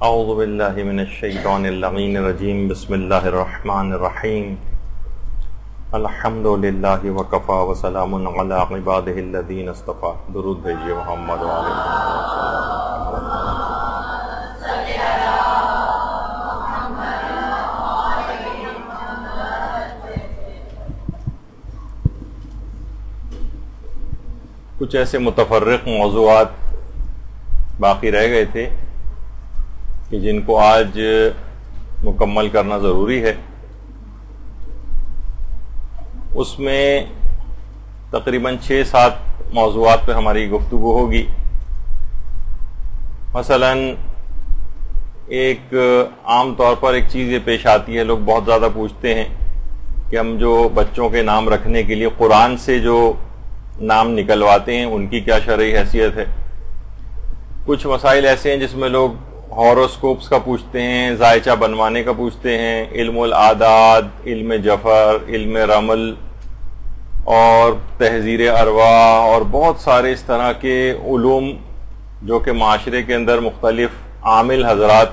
اعوذ باللہ من الشیطان اللعین الرجیم بسم اللہ الرحمن الرحیم الحمد للہ وکفا وسلام علی عبادہ الذین اصطفیٰ. درود بھیجیے محمد وعلی کچھ ایسے متفرق موضوعات باقی رہ گئے تھے کہ جن کو آج مکمل کرنا ضروری ہے. اس میں تقریباً 6-7 موضوعات پہ ہماری گفتگو ہوگی. مثلا ایک عام طور پر ایک چیز یہ پیش آتی ہے، لوگ بہت زیادہ پوچھتے ہیں کہ ہم جو بچوں کے نام رکھنے کے لیے قرآن سے جو نام نکلواتے ہیں ان کی کیا شرعی حیثیت ہے. کچھ مسائل ایسے ہیں جس میں لوگ ہاروسکوپس کا پوچھتے ہیں، ذائچہ بنوانے کا پوچھتے ہیں، علم العادات، علم جفر، علم رمل اور تحذیر ارواح اور بہت سارے اس طرح کے علوم جو کہ معاشرے کے اندر مختلف عامل حضرات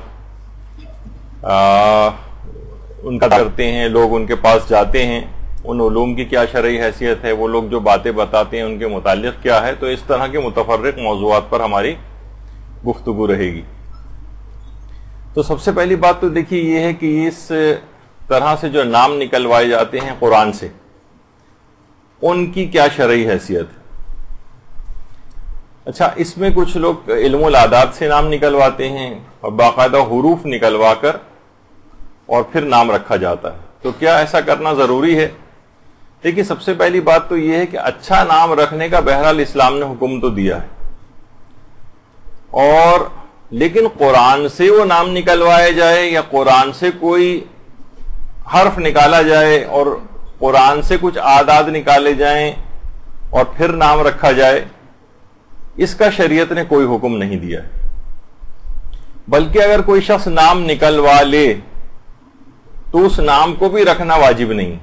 ان کا کرتے ہیں، لوگ ان کے پاس جاتے ہیں. ان علوم کی کیا شرعی حیثیت ہے، وہ لوگ جو باتیں بتاتے ہیں ان کے متعلق کیا ہے. تو اس طرح کے متفرق موضوعات پر ہماری گفتگو رہے گی. تو سب سے پہلی بات تو دیکھیے یہ ہے کہ اس طرح سے جو نام نکلوائے جاتے ہیں قرآن سے ان کی کیا شرعی حیثیت ہے. اچھا، اس میں کچھ لوگ علم العادات سے نام نکلواتے ہیں اور باقاعدہ حروف نکلوا کر اور پھر نام رکھا جاتا ہے. تو کیا ایسا کرنا ضروری ہے؟ دیکھیے، سب سے پہلی بات تو یہ ہے کہ اچھا نام رکھنے کا بہرحال اسلام نے حکم تو دیا ہے، اور لیکن قرآن سے وہ نام نکلوائے جائے یا قرآن سے کوئی حرف نکالا جائے اور قرآن سے کچھ اعداد نکالے جائیں اور پھر نام رکھا جائے، اس کا شریعت نے کوئی حکم نہیں دیا ہے. بلکہ اگر کوئی شخص نام نکلوا لے تو اس نام کو بھی رکھنا واجب نہیں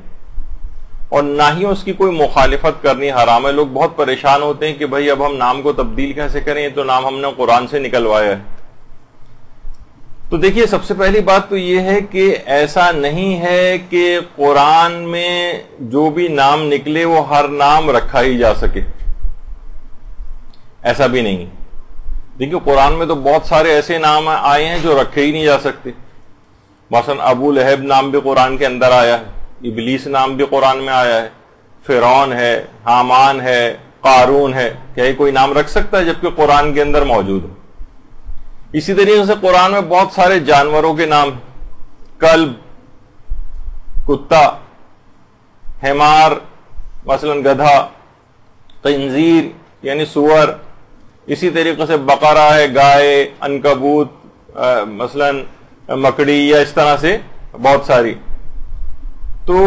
اور نہ ہی اس کی کوئی مخالفت کرنی حرام ہے. لوگ بہت پریشان ہوتے ہیں کہ بھائی اب ہم نام کو تبدیل کیسے کریں، تو نام ہم نے قرآن سے نکلوایا ہے. تو دیکھیے، سب سے پہلی بات تو یہ ہے کہ ایسا نہیں ہے کہ قرآن میں جو بھی نام نکلے وہ ہر نام رکھا ہی جا سکے، ایسا بھی نہیں. دیکھیے، قرآن میں تو بہت سارے ایسے نام آئے ہیں جو رکھے ہی نہیں جا سکتے. مثلا ابو لہب نام بھی قرآن کے اندر آیا ہے، ابلیس نام بھی قرآن میں آیا ہے، فرعون ہے، حامان ہے، قارون ہے. کیا یہ کوئی نام رکھ سکتا ہے جبکہ قرآن کے اندر موجود ہے؟ اسی طریقے سے قرآن میں بہت سارے جانوروں کے نام، کلب، کتا، حمار مثلا گدھا، خنزیر یعنی سور، اسی طریقے سے بقرہ ہے، گائے، عنکبوت مثلا مکڑی، یا اس طرح سے بہت ساری. تو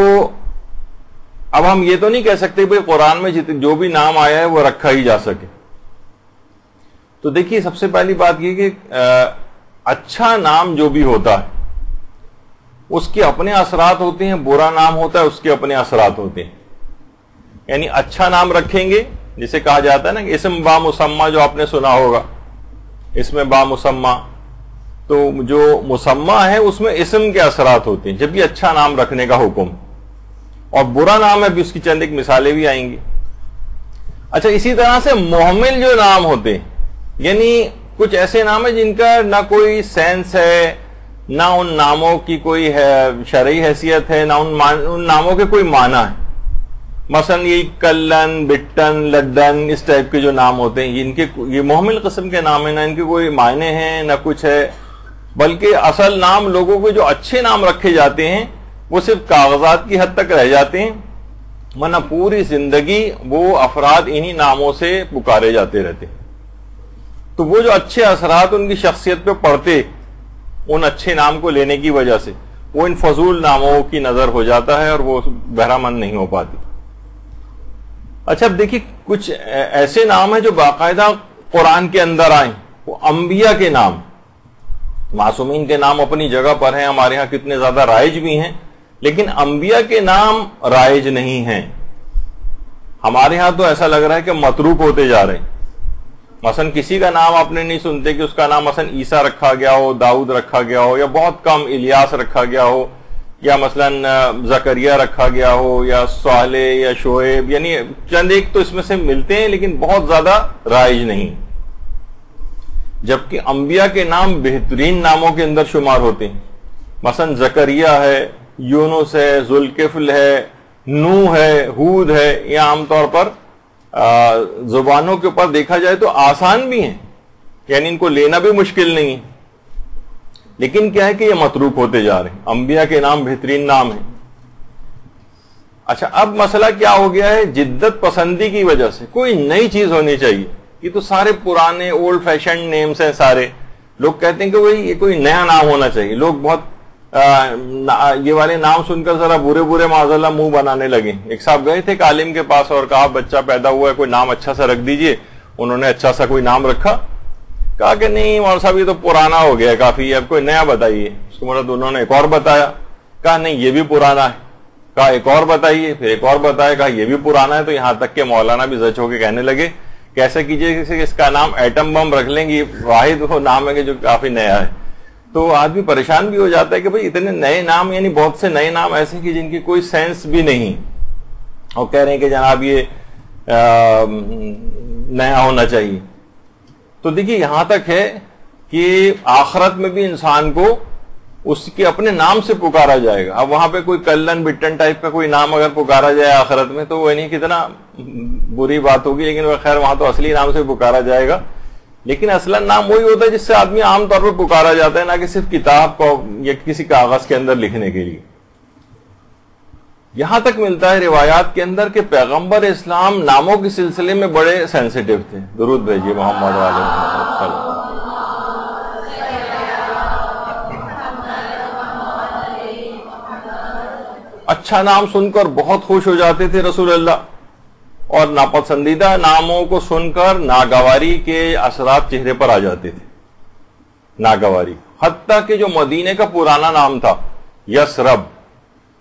اب ہم یہ تو نہیں کہہ سکتے کہ قرآن میں جو بھی نام آیا ہے وہ رکھا ہی جا سکے. تو دیکھیے، سب سے پہلی بات یہ کہ اچھا نام جو بھی ہوتا ہے اس کے اپنے اثرات ہوتے ہیں، برا نام ہوتا ہے اس کے اپنے اثرات ہوتے ہیں. یعنی اچھا نام رکھیں گے، جسے کہا جاتا ہے نا کہ اسم با مسمہ، جو آپ نے سنا ہوگا، اس میں با مسمہ، تو جو مسمہ ہے اس میں اسم کے اثرات ہوتے ہیں، جبکہ اچھا نام رکھنے کا حکم. اور برا نام ہے بھی اس کی چند ایک مثالیں بھی آئیں گی. اچھا، اسی طرح سے محمل جو نام ہوتے ہیں، یعنی کچھ ایسے نام ہیں جن کا نہ کوئی سینس ہے، نہ ان ناموں کی کوئی شرعی حیثیت ہے، نہ ان ناموں کے کوئی معنی ہے. مثلا یہ کلن، بٹن، لڈن، اس ٹائپ کے جو نام ہوتے ہیں، ان کے یہ محمل قسم کے نام ہیں، نہ ان کے کوئی معنی ہیں نہ کچھ ہے. بلکہ اصل نام لوگوں کے جو اچھے نام رکھے جاتے ہیں وہ صرف کاغذات کی حد تک رہ جاتے ہیں، ورنہ پوری زندگی وہ افراد انہی ناموں سے پکارے جاتے رہتے. تو وہ جو اچھے اثرات ان کی شخصیت پہ پڑتے ان اچھے نام کو لینے کی وجہ سے، وہ ان فضول ناموں کی نظر ہو جاتا ہے اور وہ بہرہ مند نہیں ہو پاتی. اچھا، اب دیکھیے، کچھ ایسے نام ہیں جو باقاعدہ قرآن کے اندر آئیں، وہ انبیاء کے نام، معصومین کے نام اپنی جگہ پر ہیں، ہمارے ہاں کتنے زیادہ رائج بھی ہیں، لیکن انبیاء کے نام رائج نہیں ہیں. ہمارے ہاں تو ایسا لگ رہا ہے کہ متروک ہوتے جا رہے ہیں. مثلا کسی کا نام آپ نے نہیں سنتے کہ اس کا نام مثلا عیسیٰ رکھا گیا ہو، داؤد رکھا گیا ہو، یا بہت کم الیاس رکھا گیا ہو، یا مثلا زکریہ رکھا گیا ہو، یا صالح یا شعیب، یعنی چند ایک تو اس میں سے ملتے ہیں لیکن بہت زیادہ رائج نہیں، جبکہ انبیاء کے نام بہترین ناموں کے اندر شمار ہوتے ہیں. مثلا زکریہ ہے، یونس ہے، ذوالکفل ہے، نوح ہے، ہود ہے. یہ عام طور پر زبانوں کے اوپر دیکھا جائے تو آسان بھی ہیں، یعنی ان کو لینا بھی مشکل نہیں ہے، لیکن کیا ہے کہ یہ متروک ہوتے جا رہے ہیں. انبیاء کے نام بہترین نام ہیں. اچھا، اب مسئلہ کیا ہو گیا ہے؟ جدت پسندی کی وجہ سے کوئی نئی چیز ہونی چاہیے. یہ تو سارے پرانے اولڈ فیشن نیمز ہیں سارے. لوگ کہتے ہیں کہ بھئی یہ کوئی نیا نام ہونا چاہیے. لوگ بہت یہ والے نام سن کر ذرا برے برے معاذاللہ منہ بنانے لگے. ایک صاحب گئے تھے ایک عالم کے پاس اور کہا بچہ پیدا ہوا ہے، کوئی نام اچھا سا رکھ دیجئے. انہوں نے اچھا سا کوئی نام رکھا. کہا کہ نہیں مولانا صاحب یہ تو پرانا ہو گیا کافی، اب کوئی نیا بتائیے. اس کو مطلب انہوں نے ایک اور بتایا. کہا نہیں یہ بھی پرانا ہے. کہا ایک اور بتائیے. پھر ایک اور بتایا. کہا یہ بھی پرانا ہے. تو یہاں تک کہ مولانا بھی زچ ہو کے کہنے لگے کیسے کیجئے کہ اس کا نام ایٹم بم رکھ لیں گے، واحد وہ نام ہے کہ جو کافی نیا ہے. تو آدمی پریشان بھی ہو جاتا ہے کہ بھئی اتنے نئے نام، یعنی بہت سے نئے نام ایسے کہ جن کی کوئی سینس بھی نہیں، اور کہہ رہے ہیں کہ جناب یہ نیا ہونا چاہیے. تو دیکھیے یہاں تک ہے کہ آخرت میں بھی انسان کو اس کے اپنے نام سے پکارا جائے گا. اب وہاں پہ کوئی کلن بٹن ٹائپ کا کوئی نام اگر پکارا جائے آخرت میں تو وہ نہیں کتنا بری بات ہوگی، لیکن وہ خیر وہاں تو اصلی نام سے پکارا جائے گا. لیکن اصلا نام وہی ہوتا ہے جس سے آدمی عام طور پر پکارا جاتا ہے، نہ کہ صرف کتاب کو یا کسی کاغذ کے اندر لکھنے کے لیے. یہاں تک ملتا ہے روایات کے اندر کہ پیغمبر اسلام ناموں کے سلسلے میں بڑے سینسیٹیو تھے. درود بھیجیے محمد علیہ وسلم. اچھا نام سن کر بہت خوش ہو جاتے تھے رسول اللہ، اور ناپسندیدہ ناموں کو سن کر ناگواری کے اثرات چہرے پر آ جاتے تھے. ناگواری، حتیٰ کہ جو مدینے کا پرانا نام تھا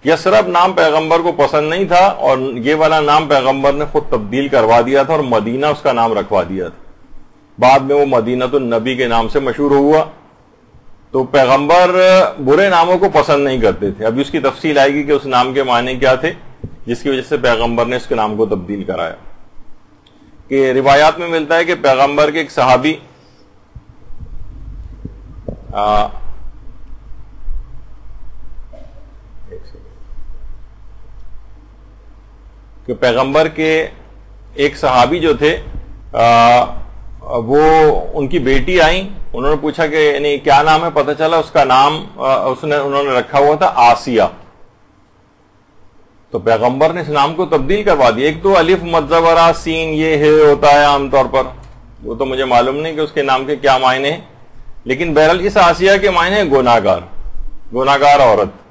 یسرب نام پیغمبر کو پسند نہیں تھا، اور یہ والا نام پیغمبر نے خود تبدیل کروا دیا تھا اور مدینہ اس کا نام رکھوا دیا تھا. بعد میں وہ مدینۃ النبی کے نام سے مشہور ہوا. تو پیغمبر برے ناموں کو پسند نہیں کرتے تھے. ابھی اس کی تفصیل آئے گی کہ اس نام کے معنی کیا تھے جس کی وجہ سے پیغمبر نے اس کے نام کو تبدیل کرایا. کہ روایات میں ملتا ہے کہ پیغمبر کے ایک صحابی کہ پیغمبر کے ایک صحابی جو تھے وہ ان کی بیٹی آئیں. انہوں نے پوچھا کہ یعنی کیا نام ہے. پتہ چلا اس کا نام انہوں نے رکھا ہوا تھا آسیہ. تو پیغمبر نے اس نام کو تبدیل کروا دیا. ایک تو الف مدورہ سین یہ ہے ہوتا ہے عام طور پر، وہ تو مجھے معلوم نہیں کہ اس کے نام کے کیا معنی ہیں، لیکن بہرحال اس آسیہ کے معنی ہیں گناہگار عورت.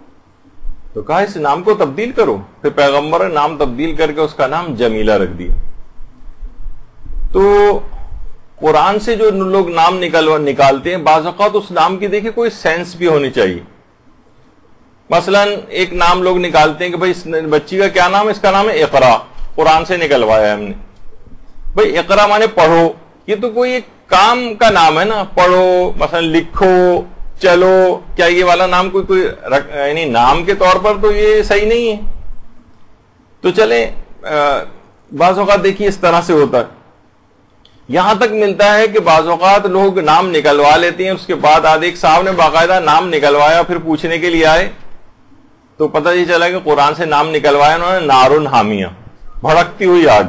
تو کہا اس نام کو تبدیل کرو. پھر پیغمبر نے نام تبدیل کر کے اس کا نام جمیلہ رکھ دیا. تو قرآن سے جو لوگ نام نکالتے ہیں بعض اوقات اس نام کی دیکھیں کوئی سینس بھی ہونی چاہیے. مثلا ایک نام لوگ نکالتے ہیں کہ بھئی اس بچی کا کیا نام ہے، اس کا نام ہے اقرا. قرآن سے نکلوایا ہے ہم نے. بھئی اقرا مانے پڑھو. یہ تو کوئی ایک کام کا نام ہے نا، پڑھو مثلا لکھو چلو. کیا یہ والا نام کوئی یعنی نام کے طور پر تو یہ صحیح نہیں ہے. تو چلیں بعض اوقات دیکھیے اس طرح سے ہوتا ہے. یہاں تک ملتا ہے کہ بعض اوقات لوگ نام نکلوا لیتے ہیں، اس کے بعد ایک صاحب نے باقاعدہ نام نکلوایا، پھر پوچھنے کے لیے آئے تو پتہ یہ چلا کہ قرآن سے نام نکلوایا انہوں نے نارن حامیہ، بھڑکتی ہوئی آگ.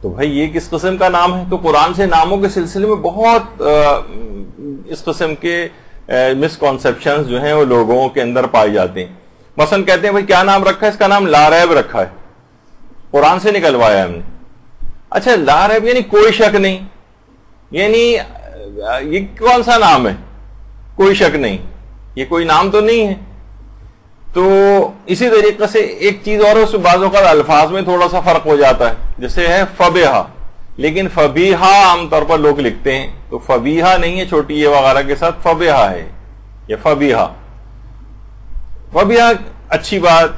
تو بھائی یہ کس قسم کا نام ہے؟ تو قرآن سے ناموں کے سلسلے میں بہت اس قسم کے مسکنسیپشنز جو ہیں وہ لوگوں کے اندر پائے جاتے ہیں. مثلا کہتے ہیں بھائی کیا نام رکھا ہے؟ اس کا نام لا ریب رکھا ہے، قرآن سے نکلوایا ہم نے. اچھا لا ریب یعنی کوئی شک نہیں، یعنی یہ کون سا نام ہے؟ کوئی شک نہیں، یہ کوئی نام تو نہیں ہے. تو اسی طریقے سے ایک چیز اور اس بعض اوقات الفاظ میں تھوڑا سا فرق ہو جاتا ہے. جیسے ہے فبیہا، لیکن فبیہا عام طور پر لوگ لکھتے ہیں، تو فبیہا نہیں ہے چھوٹی یہ وغیرہ کے ساتھ، فبیہا ہے. یہ فبیہا اچھی بات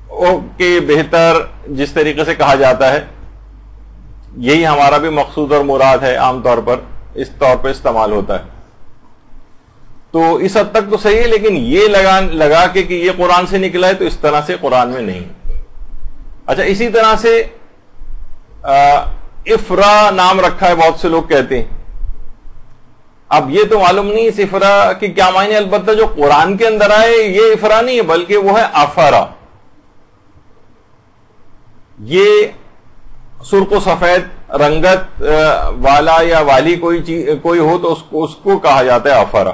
اوکے بہتر جس طریقے سے کہا جاتا ہے. یہی ہمارا بھی مقصود اور مراد ہے، عام طور پر اس طور پہ استعمال ہوتا ہے. تو اس حد تک تو صحیح ہے، لیکن یہ لگا کہ یہ قرآن سے نکلا ہے تو اس طرح سے قرآن میں نہیں. اچھا، اسی طرح سے افرا نام رکھا ہے، بہت سے لوگ کہتے ہیں. اب یہ تو معلوم نہیں اس افرا کی کیا معنی، البتہ جو قرآن کے اندر آئے یہ افرا نہیں ہے بلکہ وہ ہے افرا. یہ سرخ و سفید رنگت والا یا والی کوئی ہو تو اس کو کہا جاتا ہے افرا.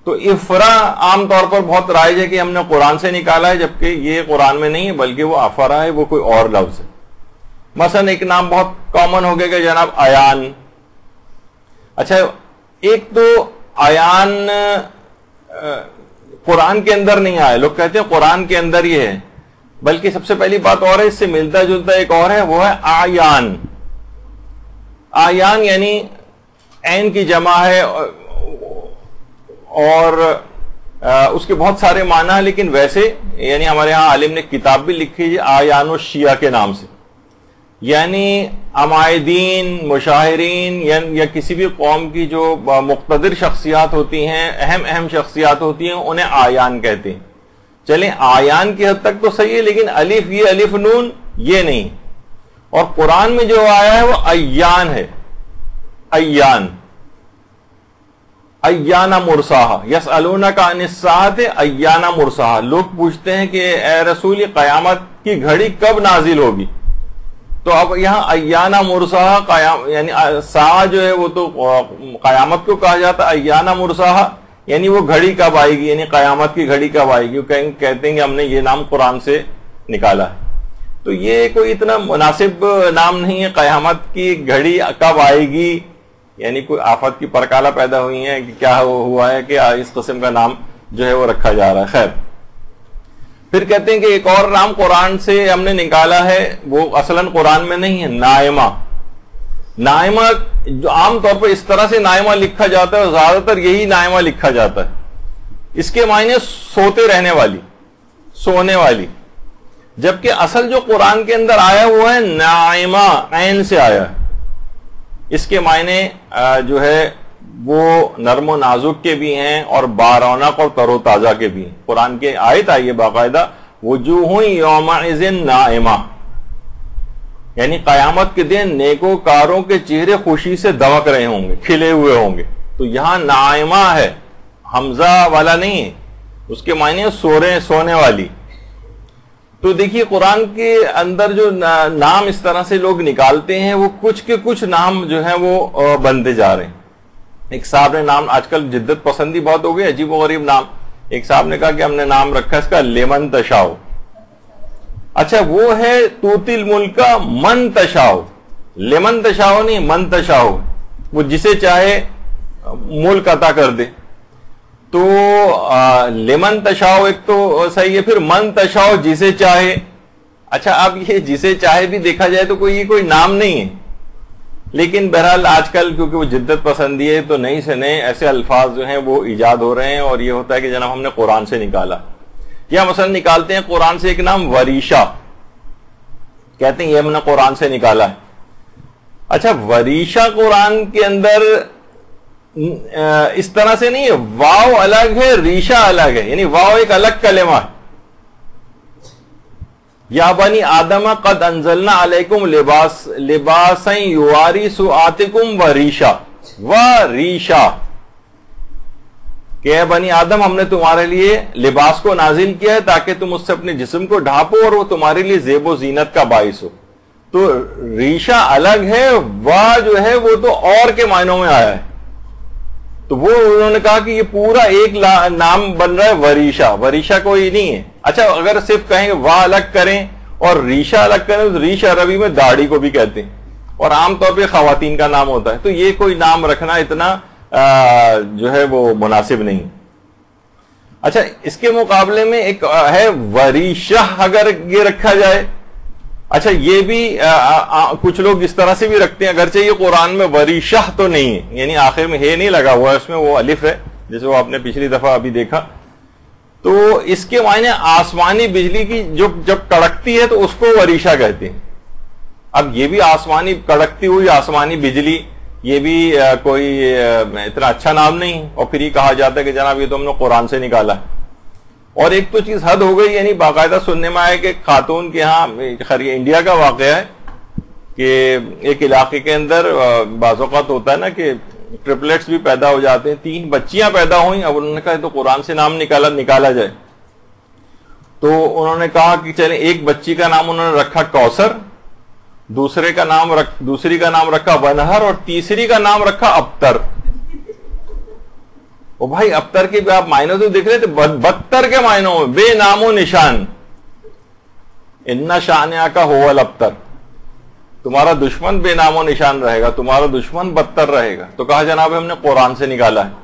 تو افرا عام طور پر بہت رائج ہے کہ ہم نے قرآن سے نکالا ہے، جبکہ یہ قرآن میں نہیں ہے بلکہ وہ افرا ہے، وہ کوئی اور لفظ ہے. مثلا ایک نام بہت کامن ہو گیا کہ جناب ایان. اچھا، ایک تو ایان قرآن کے اندر نہیں آیا، لوگ کہتے ہیں قرآن کے اندر ہی ہے، بلکہ سب سے پہلی بات اور ہے، اس سے ملتا جلتا ایک اور ہے، وہ ہے آیان. آیان یعنی عین کی جمع ہے اور اس کے بہت سارے معنی ہیں، لیکن ویسے یعنی ہمارے ہاں عالم نے کتاب بھی لکھی ہے آیان الشیعہ کے نام سے، یعنی عمائدین، مشاہرین یا کسی بھی قوم کی جو مقتدر شخصیات ہوتی ہیں، اہم شخصیات ہوتی ہیں، انہیں آیان کہتے ہیں. چلیں آیان کی حد تک تو صحیح ہے، لیکن الف یہ الف نون یہ نہیں. اور قرآن میں جو آیا ہے وہ ایان ہے. ایان ایانا مرساہا، یسألونک عن الساعۃ ایانا مرساہا. لوگ پوچھتے ہیں کہ اے رسول یہ قیامت کی گھڑی کب نازل ہوگی؟ تو اب یہاں ایانا مرساہا یعنی ساعہ جو ہے وہ تو قیامت کو کہا جاتا ہے، ایانا مرساہا یعنی وہ گھڑی کب آئے گی، یعنی قیامت کی گھڑی کب آئے گی. کہتے ہیں کہ ہم نے یہ نام قرآن سے نکالا ہے. تو یہ کوئی اتنا مناسب نام نہیں ہے. قیامت کی گھڑی کب آئے گی یعنی کوئی آفت کی پرکالہ پیدا ہوئی ہے کہ کیا ہوا ہے کہ اس قسم کا نام جو ہے وہ رکھا جا رہا ہے. خیر، پھر کہتے ہیں کہ ایک اور نام قرآن سے ہم نے نکالا ہے، وہ اصلاً قرآن میں نہیں ہے، نائمہ. نائمہ جو عام طور پر اس طرح سے نائمہ لکھا جاتا ہے، زیادہ تر یہی نائمہ لکھا جاتا ہے. اس کے معنی سوتے رہنے والی، سونے والی، جبکہ اصل جو قرآن کے اندر آیا وہ ہے نائمہ، عین سے آیا ہے. اس کے معنی جو ہے وہ نرم و نازک کے بھی ہیں اور بارونق اور تر و تازہ کے بھی ہیں. قرآن کے آیت آئی ہے باقاعدہ، وجوہ یومئذ نائمہ، یعنی قیامت کے دن نیکوکاروں کے چہرے خوشی سے دمک رہے ہوں گے، کھلے ہوئے ہوں گے. تو یہاں نائمہ ہے، حمزہ والا نہیں ہے، اس کے معنی سونے والی. تو دیکھیے قرآن کے اندر جو نام اس طرح سے لوگ نکالتے ہیں وہ کچھ کے کچھ نام جو ہیں وہ بنتے جا رہے ہیں. ایک صاحب نے نام، آج کل جدت پسندی بہت ہو گئی، عجیب و غریب نام. ایک صاحب نے کہا کہ ہم نے نام رکھا اس کا لیمن تشاؤ. اچھا، وہ ہے توتی الملک من تشاؤ، لیمن تشاؤ نہیں، من تشاؤ، وہ جسے چاہے ملک عطا کر دے. تو لیمن تشاؤ ایک تو صحیح ہے، پھر من تشاؤ جسے چاہے. اچھا، اب یہ جسے چاہے بھی دیکھا جائے تو کوئی نام نہیں ہے، لیکن بہرحال آج کل کیونکہ وہ جدت پسندی ہے تو نئی سے نئے ایسے الفاظ جو ہیں وہ ایجاد ہو رہے ہیں، اور یہ ہوتا ہے کہ جناب ہم نے قرآن سے نکالا. یا مثلا نکالتے ہیں قرآن سے ایک نام وریشہ، کہتے ہیں یہ ہم نے قرآن سے نکالا ہے. اچھا، وریشہ قرآن کے اندر اس طرح سے نہیں ہے، واو الگ ہے، ریشہ الگ ہے، یعنی واو ایک الگ کلمہ ہے. یا بنی آدم قد انزلنا علیکم لباسا یواری سوآتکم وریشہ، وریشہ کہ اے بنی آدم ہم نے تمہارے لیے لباس کو نازل کیا ہے تاکہ تم اس سے اپنے جسم کو ڈھانپو اور وہ تمہارے لیے زیب و زینت کا باعث ہو. تو ریشہ الگ ہے، وا جو ہے وہ تو اور کے معنوں میں آیا ہے. تو وہ انہوں نے کہا کہ یہ پورا ایک نام بن رہا ہے وریشہ. وریشہ کوئی نہیں ہے. اچھا، اگر صرف کہیں کہ وا الگ کریں اور ریشہ الگ کریں تو ریشہ عربی میں داڑھی کو بھی کہتے ہیں اور عام طور پہ خواتین کا نام ہوتا ہے. تو یہ کوئی نام رکھنا اتنا جو ہے وہ مناسب نہیں. اچھا، اس کے مقابلے میں ایک ہے وریشہ، اگر یہ رکھا جائے. اچھا، یہ بھی کچھ لوگ اس طرح سے بھی رکھتے ہیں، اگرچہ یہ قرآن میں وریشہ تو نہیں ہے، یعنی آخر میں ہے نہیں لگا ہوا ہے، اس میں وہ الف ہے جیسے وہ آپ نے پچھلی دفعہ ابھی دیکھا. تو اس کے معنی آسمانی بجلی کی جب کڑکتی ہے تو اس کو وریشہ کہتے ہیں. اب یہ بھی آسمانی کڑکتی ہوئی آسمانی بجلی، یہ بھی کوئی اتنا اچھا نام نہیں، اور پھر یہ کہا جاتا ہے کہ جناب یہ تو ہم نے قرآن سے نکالا ہے۔ اور ایک تو چیز حد ہو گئی، یعنی باقاعدہ سننے میں آئے کہ خاتون کے ہاں، خیر یہ انڈیا کا واقعہ ہے کہ ایک علاقے کے اندر بعض اوقات ہوتا ہے نا کہ ٹرپلیٹس بھی پیدا ہو جاتے ہیں، 3 بچیاں پیدا ہوئیں، اب انہوں نے کہا تو قرآن سے نام نکالا جائے، تو انہوں نے کہا کہ چلیں ایک بچی کا نام انہوں نے رکھا کوثر، دوسری کا نام رکھا ونہر، اور تیسری کا نام رکھا ابتر۔ وہ بھائی ابتر کے آپ معنی تو دیکھ رہے تھے، بدتر کے معنوں میں، بے نام و نشان، ان شانئک ھو الابتر، تمہارا دشمن بے نام و نشان رہے گا، تمہارا دشمن بدتر رہے گا۔ تو کہا جناب ہم نے قرآن سے نکالا ہے۔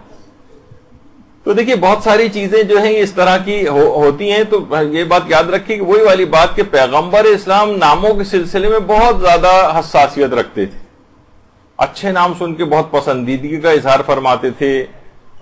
تو دیکھیے بہت ساری چیزیں جو ہیں اس طرح کی ہوتی ہیں، تو یہ بات یاد رکھیے کہ وہی والی بات کہ پیغمبر اسلام ناموں کے سلسلے میں بہت زیادہ حساسیت رکھتے تھے، اچھے نام سن کے بہت پسندیدگی کا اظہار فرماتے تھے،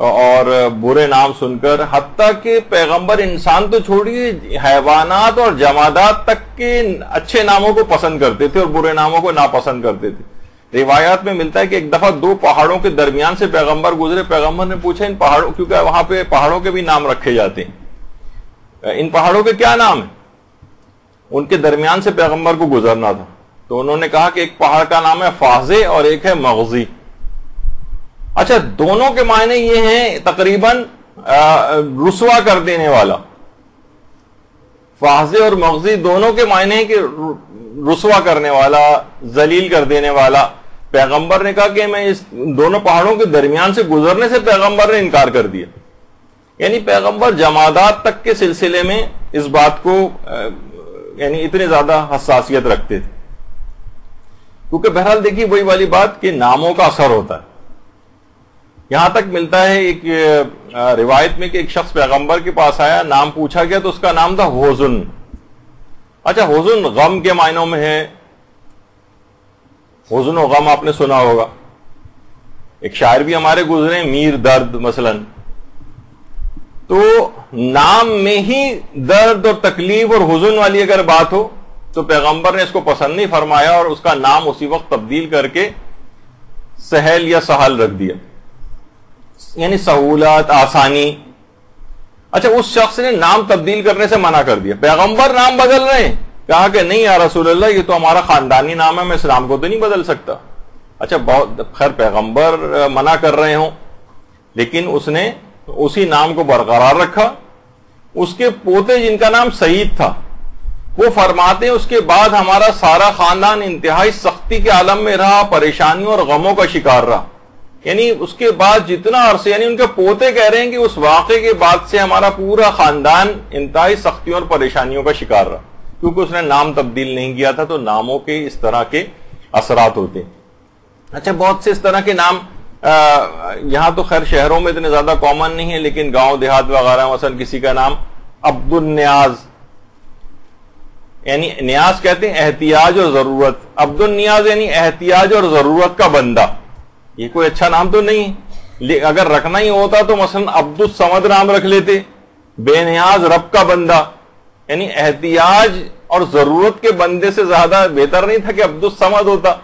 اور برے نام سن کر، حتیٰ کہ پیغمبر انسان تو چھوڑیے حیوانات اور جمادات تک کے اچھے ناموں کو پسند کرتے تھے اور برے ناموں کو ناپسند کرتے تھے۔ روایات میں ملتا ہے کہ ایک دفعہ 2 پہاڑوں کے درمیان سے پیغمبر گزرے، پیغمبر نے پوچھا ان پہاڑوں، کیونکہ وہاں پہ پہاڑوں کے بھی نام رکھے جاتے ہیں، ان پہاڑوں کے کیا نام ہیں؟ ان کے درمیان سے پیغمبر کو گزرنا تھا، تو انہوں نے کہا کہ ایک پہاڑ کا نام ہے فازے اور ایک ہے مغزی۔ اچھا، دونوں کے معنی یہ ہیں تقریباً رسوا کر دینے والا، فازے اور مغزی دونوں کے معنی ہیں کہ رسوا کرنے والا، ذلیل کر دینے والا۔ پیغمبر نے کہا کہ میں اس دونوں پہاڑوں کے درمیان سے گزرنے سے پیغمبر نے انکار کر دیا، یعنی پیغمبر جمادات تک کے سلسلے میں اس بات کو یعنی اتنے زیادہ حساسیت رکھتے تھے، کیونکہ بہرحال دیکھیے وہی والی بات کہ ناموں کا اثر ہوتا ہے۔ یہاں تک ملتا ہے ایک روایت میں کہ ایک شخص پیغمبر کے پاس آیا، نام پوچھا گیا تو اس کا نام تھا حزن۔ اچھا، حزن غم کے معنوں میں ہے، حزن و غم آپ نے سنا ہوگا، ایک شاعر بھی ہمارے گزرے میر درد مثلا، تو نام میں ہی درد اور تکلیف اور حزن والی اگر بات ہو تو پیغمبر نے اس کو پسند نہیں فرمایا اور اس کا نام اسی وقت تبدیل کر کے سہل یا سہل رکھ دیا، یعنی سہولت، آسانی۔ اچھا، اس شخص نے نام تبدیل کرنے سے منع کر دیا، پیغمبر نام بدل رہے ہیں، کہا کہ نہیں یا رسول اللہ یہ تو ہمارا خاندانی نام ہے، میں اس نام کو تو نہیں بدل سکتا۔ اچھا، بہت خیر پیغمبر منع کر رہے ہوں، لیکن اس نے اسی نام کو برقرار رکھا۔ اس کے پوتے جن کا نام سعید تھا، وہ فرماتے ہیں اس کے بعد ہمارا سارا خاندان انتہائی سختی کے عالم میں رہا، پریشانیوں اور غموں کا شکار رہا، یعنی اس کے بعد جتنا عرصے، یعنی ان کے پوتے کہہ رہے ہیں کہ اس واقعے کے بعد سے ہمارا پورا خاندان انتہائی سختیوں اور پریشانیوں کا شکار رہا، کیونکہ اس نے نام تبدیل نہیں کیا تھا۔ تو ناموں کے اس طرح کے اثرات ہوتے ہیں۔ اچھا، بہت سے اس طرح کے نام یہاں تو خیر شہروں میں اتنے زیادہ کامن نہیں ہے، لیکن گاؤں دیہات وغیرہ مثلا کسی کا نام عبد النیاز، یعنی نیاز کہتے ہیں احتیاج اور ضرورت، عبد النیاز یعنی احتیاج اور ضرورت کا بندہ۔ یہ کوئی اچھا نام تو نہیں، اگر رکھنا ہی ہوتا تو مثلا عبد الصمد نام رکھ لیتے، بے نیاز رب کا بندہ، یعنی احتیاج اور ضرورت کے بندے سے زیادہ بہتر نہیں تھا کہ عبد الصمد ہوتا،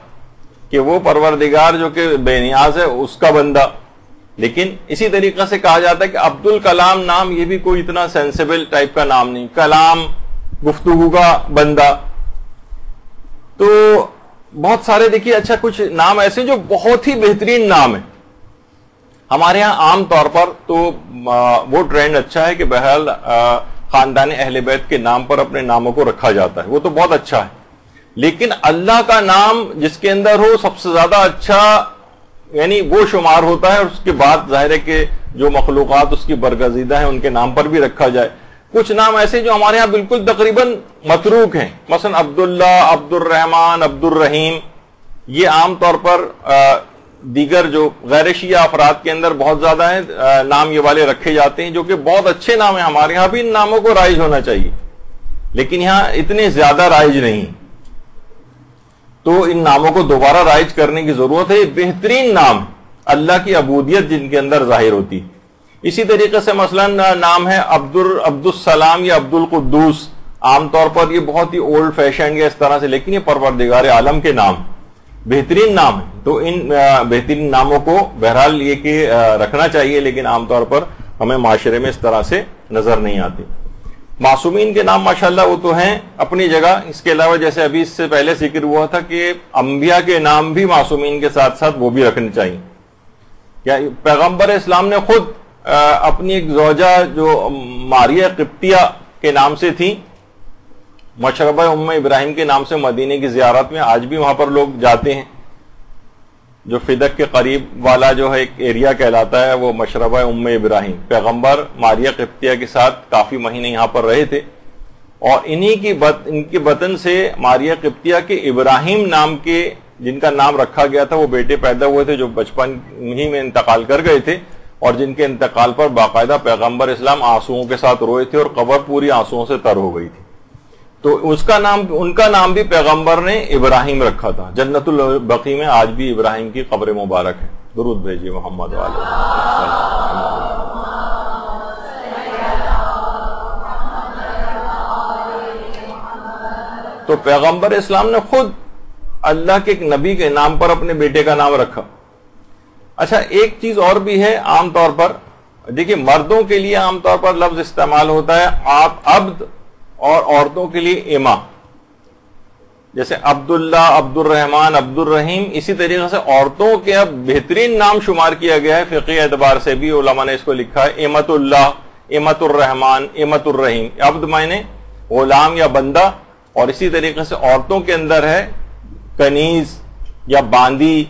کہ وہ پروردگار جو کہ بے نیاز ہے اس کا بندہ۔ لیکن اسی طریقے سے کہا جاتا ہے کہ عبد الکلام نام، یہ بھی کوئی اتنا سینسیبل ٹائپ کا نام نہیں، کلام گفتگو کا بندہ۔ تو بہت سارے دیکھیے، اچھا کچھ نام ایسے جو بہت ہی بہترین نام ہیں ہمارے ہاں عام طور پر، تو وہ ٹرینڈ اچھا ہے کہ بہرحال خاندان اہل بیت کے نام پر اپنے ناموں کو رکھا جاتا ہے، وہ تو بہت اچھا ہے۔ لیکن اللہ کا نام جس کے اندر ہو سب سے زیادہ اچھا یعنی وہ شمار ہوتا ہے، اور اس کے بعد ظاہر ہے کہ جو مخلوقات اس کی برگزیدہ ہیں ان کے نام پر بھی رکھا جائے۔ کچھ نام ایسے جو ہمارے ہاں بالکل تقریباً متروک ہیں، مثلا عبداللہ، عبد الرحمن، عبد الرحیم، یہ عام طور پر دیگر جو غیر شیعہ افراد کے اندر بہت زیادہ ہیں، نام یہ والے رکھے جاتے ہیں جو کہ بہت اچھے نام ہیں۔ ہمارے ہاں بھی ان ناموں کو رائج ہونا چاہیے، لیکن یہاں اتنے زیادہ رائج نہیں، تو ان ناموں کو دوبارہ رائج کرنے کی ضرورت ہے۔ یہ بہترین نام، اللہ کی عبودیت جن کے اندر ظاہر ہوتی ہے۔ اسی طریقے سے مثلا نام ہے عبد السلام یا عبد القدوس، عام طور پر یہ بہت ہی اولڈ فیشن یا اس طرح سے، لیکن یہ پروردگار عالم کے نام بہترین نام ہے، تو ان بہترین ناموں کو بہرحال یہ کہ رکھنا چاہیے، لیکن عام طور پر ہمیں معاشرے میں اس طرح سے نظر نہیں آتے۔ معصومین کے نام ماشاءاللہ وہ تو ہیں اپنی جگہ، اس کے علاوہ جیسے ابھی اس سے پہلے ذکر ہوا تھا کہ انبیاء کے نام بھی معصومین کے ساتھ ساتھ وہ بھی رکھنے چاہیے۔ یا پیغمبر اسلام نے خود اپنی ایک زوجہ جو ماریہ قبطیہ کے نام سے تھی، مشربہ ام ابراہیم کے نام سے مدینے کی زیارت میں آج بھی وہاں پر لوگ جاتے ہیں، جو فدق کے قریب والا جو ہے ایک ایریا کہلاتا ہے وہ مشربہ ام ابراہیم۔ پیغمبر ماریہ قبطیہ کے ساتھ کافی مہینے یہاں پر رہے تھے، اور ان کے بطن سے ماریہ قبطیہ کے ابراہیم نام کے جن کا نام رکھا گیا تھا وہ بیٹے پیدا ہوئے تھے جو بچپن ہی میں انتقال کر گئے تھے، اور جن کے انتقال پر باقاعدہ پیغمبر اسلام آنسوؤں کے ساتھ روئے تھے اور قبر پوری آنسوؤں سے تر ہو گئی تھی۔ تو ان کا نام بھی پیغمبر نے ابراہیم رکھا تھا۔ جنت البقیع میں آج بھی ابراہیم کی قبر مبارک ہے۔ درود بھیجیے محمد والے۔ تو پیغمبر اسلام نے خود اللہ کے ایک نبی کے نام پر اپنے بیٹے کا نام رکھا۔ اچھا ایک چیز اور بھی ہے، عام طور پر دیکھیے مردوں کے لیے عام طور پر لفظ استعمال ہوتا ہے عبد، اور عورتوں کے لیے اما، جیسے عبداللہ، عبد الرحمن، عبد الرحیم۔ اسی طریقے سے عورتوں کے اب بہترین نام شمار کیا گیا ہے، فقہی اعتبار سے بھی علماء نے اس کو لکھا ہے امت اللہ، امت الرحمن، امت الرحیم۔ عبد معنی غلام یا بندہ، اور اسی طریقے سے عورتوں کے اندر ہے کنیز یا باندی،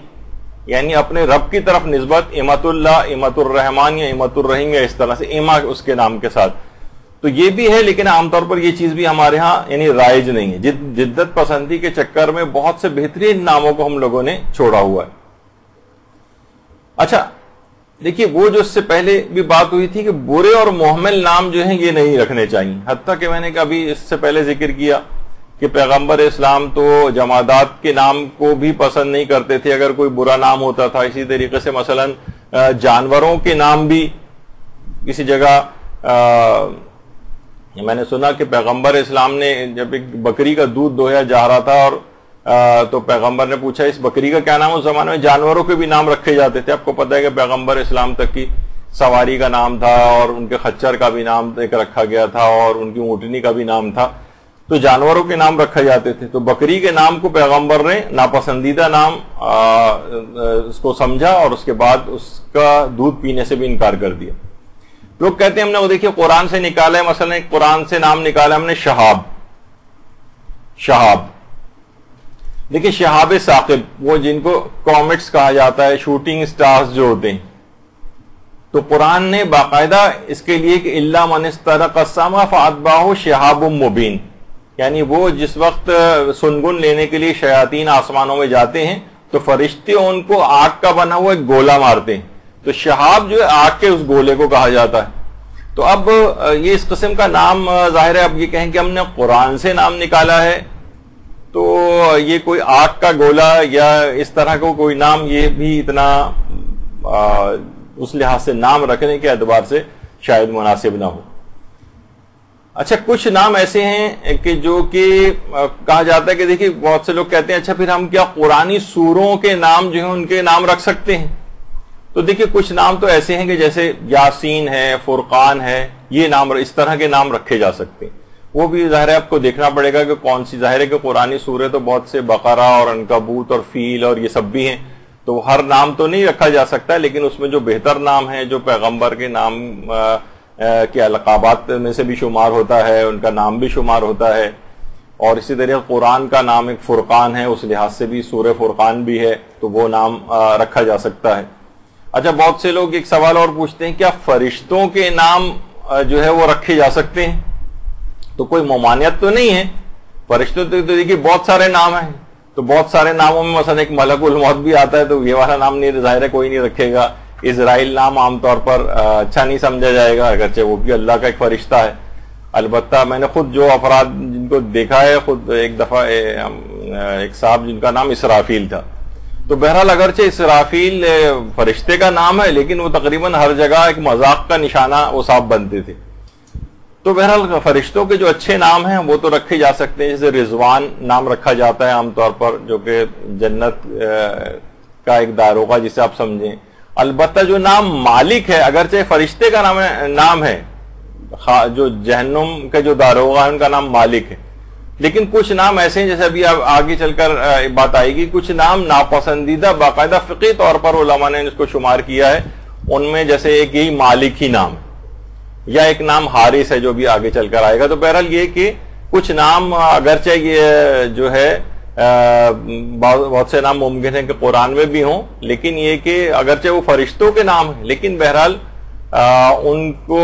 یعنی اپنے رب کی طرف نسبت امت اللہ، امت الرحمن یا امت الرحیم، یا اس طرح سے اما اس کے نام کے ساتھ۔ تو یہ بھی ہے، لیکن عام طور پر یہ چیز بھی ہمارے ہاں یعنی رائج نہیں ہے۔ جدت پسندی کے چکر میں بہت سے بہترین ناموں کو ہم لوگوں نے چھوڑا ہوا ہے۔ اچھا دیکھیے وہ جو اس سے پہلے بھی بات ہوئی تھی کہ برے اور محمل نام جو ہیں یہ نہیں رکھنے چاہیے، حتیٰ کہ میں نے ابھی اس سے پہلے ذکر کیا کہ پیغمبر اسلام تو جمادات کے نام کو بھی پسند نہیں کرتے تھے اگر کوئی برا نام ہوتا تھا۔ اسی طریقے سے مثلا جانوروں کے نام بھی کسی جگہ میں نے سنا کہ پیغمبر اسلام نے جب ایک بکری کا دودھ دوہیا جا رہا تھا اور تو پیغمبر نے پوچھا اس بکری کا کیا نام؟ اس زمانے میں جانوروں کے بھی نام رکھے جاتے تھے۔ آپ کو پتہ ہے کہ پیغمبر اسلام تک کی سواری کا نام تھا، اور ان کے خچر کا بھی نام ایک رکھا گیا تھا، اور ان کی اونٹنی کا بھی نام تھا، تو جانوروں کے نام رکھے جاتے تھے۔ تو بکری کے نام کو پیغمبر نے ناپسندیدہ نام اس کو سمجھا، اور اس کے بعد اس کا دودھ پینے سے بھی انکار کر دیا۔ لوگ کہتے ہیں ہم نے وہ دیکھیے قرآن سے نکالا ہے، مثلا قرآن سے نام نکالا ہم نے شہاب، دیکھیے شہاب ثاقب، وہ جن کو کومیٹس کہا جاتا ہے، شوٹنگ سٹارز جو ہوتے ہیں، تو قرآن نے باقاعدہ اس کے لیے کہ الا من استرق السمع فاتبعه شهاب مبین، یعنی وہ جس وقت سنگن لینے کے لیے شیاطین آسمانوں میں جاتے ہیں تو فرشتے ان کو آگ کا بنا ہوا ایک گولا مارتے ہیں، تو شہاب جو ہے آگ کے اس گولے کو کہا جاتا ہے۔ تو اب یہ اس قسم کا نام ظاہر ہے، اب یہ کہیں کہ ہم نے قرآن سے نام نکالا ہے تو یہ کوئی آگ کا گولا یا اس طرح کا کوئی نام یہ بھی اتنا اس لحاظ سے نام رکھنے کے اعتبار سے شاید مناسب نہ ہو۔ اچھا کچھ نام ایسے ہیں کہ جو کہ کہا جاتا ہے کہ دیکھیے بہت سے لوگ کہتے ہیں اچھا پھر ہم کیا قرآنی سوروں کے نام جو ہیں ان کے نام رکھ سکتے ہیں؟ تو دیکھیے کچھ نام تو ایسے ہیں کہ جیسے یاسین ہے، فرقان ہے، یہ نام اس طرح کے نام رکھے جا سکتے ہیں۔ وہ بھی ظاہر ہے آپ کو دیکھنا پڑے گا کہ کون سی، ظاہر ہے کہ قرآنی سورے تو بہت سے بقرہ اور عنکبوت اور فیل اور یہ سب بھی ہیں، تو ہر نام تو نہیں رکھا جا سکتا، لیکن اس میں جو بہتر نام ہے جو پیغمبر کے نام کے القابات میں سے بھی شمار ہوتا ہے، ان کا نام بھی شمار ہوتا ہے، اور اسی طرح قرآن کا نام ایک فرقان ہے، اس لحاظ سے بھی سورہ فرقان بھی ہے، تو وہ نام رکھا جا سکتا ہے۔ اچھا بہت سے لوگ ایک سوال اور پوچھتے ہیں کیا فرشتوں کے نام جو ہے وہ رکھے جا سکتے ہیں؟ تو کوئی ممانعت تو نہیں ہے، فرشتوں تو دیکھیے بہت سارے نام ہیں، تو بہت سارے ناموں میں مثلا ایک ملک الموت بھی آتا ہے، تو یہ والا نام نہیں ظاہر ہے کوئی نہیں رکھے گا۔ اسرائیل نام عام طور پر اچھا نہیں سمجھا جائے گا، اگرچہ وہ بھی اللہ کا ایک فرشتہ ہے۔ البتہ میں نے خود جو افراد جن کو دیکھا ہے، خود ایک دفعہ ایک صاحب جن کا نام اسرافیل تھا، تو بہرحال اگرچہ اسرافیل فرشتے کا نام ہے لیکن وہ تقریباً ہر جگہ ایک مذاق کا نشانہ وہ صاحب بنتے تھے۔ تو بہرحال فرشتوں کے جو اچھے نام ہیں وہ تو رکھے جا سکتے ہیں، جیسے رضوان نام رکھا جاتا ہے عام طور پر، جو کہ جنت کا ایک داروغہ جسے آپ سمجھیں۔ البتہ جو نام مالک ہے، اگرچہ فرشتے کا نام ہے، جو جہنم کے جو داروغہ ہیں ان کا نام مالک ہے، لیکن کچھ نام ایسے ہیں، جیسے ابھی آگے چل کر بات آئے گی، کچھ نام ناپسندیدہ باقاعدہ فقہی طور پر علماء نے اس کو شمار کیا ہے، ان میں جیسے ایک یہی مالک ہی نام ہے، یا ایک نام حارث ہے جو بھی آگے چل کر آئے گا۔ تو بہرحال یہ کہ کچھ نام اگرچہ یہ جو ہے بہت سے نام ممکن ہے کہ قرآن میں بھی ہوں، لیکن یہ کہ اگرچہ وہ فرشتوں کے نام ہیں، لیکن بہرحال ان کو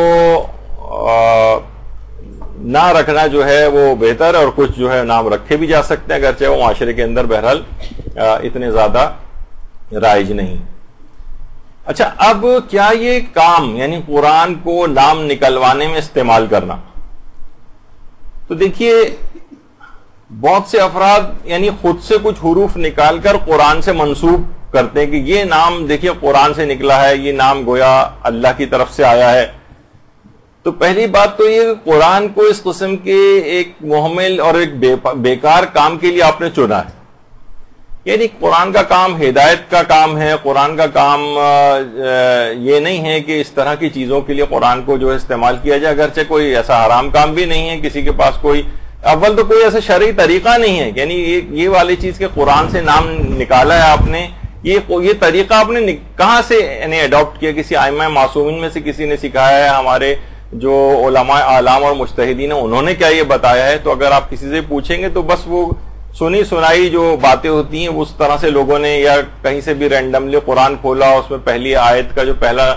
نہ رکھنا جو ہے وہ بہتر ہے، اور کچھ جو ہے نام رکھے بھی جا سکتے ہیں، اگرچہ وہ معاشرے کے اندر بہرحال اتنے زیادہ رائج نہیں۔ اچھا، اب کیا یہ کام یعنی قرآن کو نام نکلوانے میں استعمال کرنا، تو دیکھیے بہت سے افراد یعنی خود سے کچھ حروف نکال کر قرآن سے منسوب کرتے ہیں کہ یہ نام دیکھیے قرآن سے نکلا ہے، یہ نام گویا اللہ کی طرف سے آیا ہے۔ تو پہلی بات تو یہ کہ قرآن کو اس قسم کے ایک محمل اور ایک بیکار کام کے لیے آپ نے چنا ہے، یعنی قرآن کا کام ہدایت کا کام ہے، قرآن کا کام یہ نہیں ہے کہ اس طرح کی چیزوں کے لیے قرآن کو جو ہے استعمال کیا جائے، اگرچہ کوئی ایسا حرام کام بھی نہیں ہے، کسی کے پاس کوئی اول تو کوئی ایسا شرعی طریقہ نہیں ہے، یعنی یہ والی چیز کہ قرآن سے نام نکالا ہے آپ نے، یہ طریقہ آپ نے کہاں سے یعنی اڈاپٹ کیا؟ کسی ائمہ معصومین میں سے کسی نے سکھایا ہے؟ ہمارے جو علماء اعلام اور مجتہدین ہیں انہوں نے کیا یہ بتایا ہے؟ تو اگر آپ کسی سے پوچھیں گے تو بس وہ سنی سنائی جو باتیں ہوتی ہیں اس طرح سے لوگوں نے، یا کہیں سے بھی رینڈملی قرآن کھولا، اس میں پہلی آیت کا جو پہلا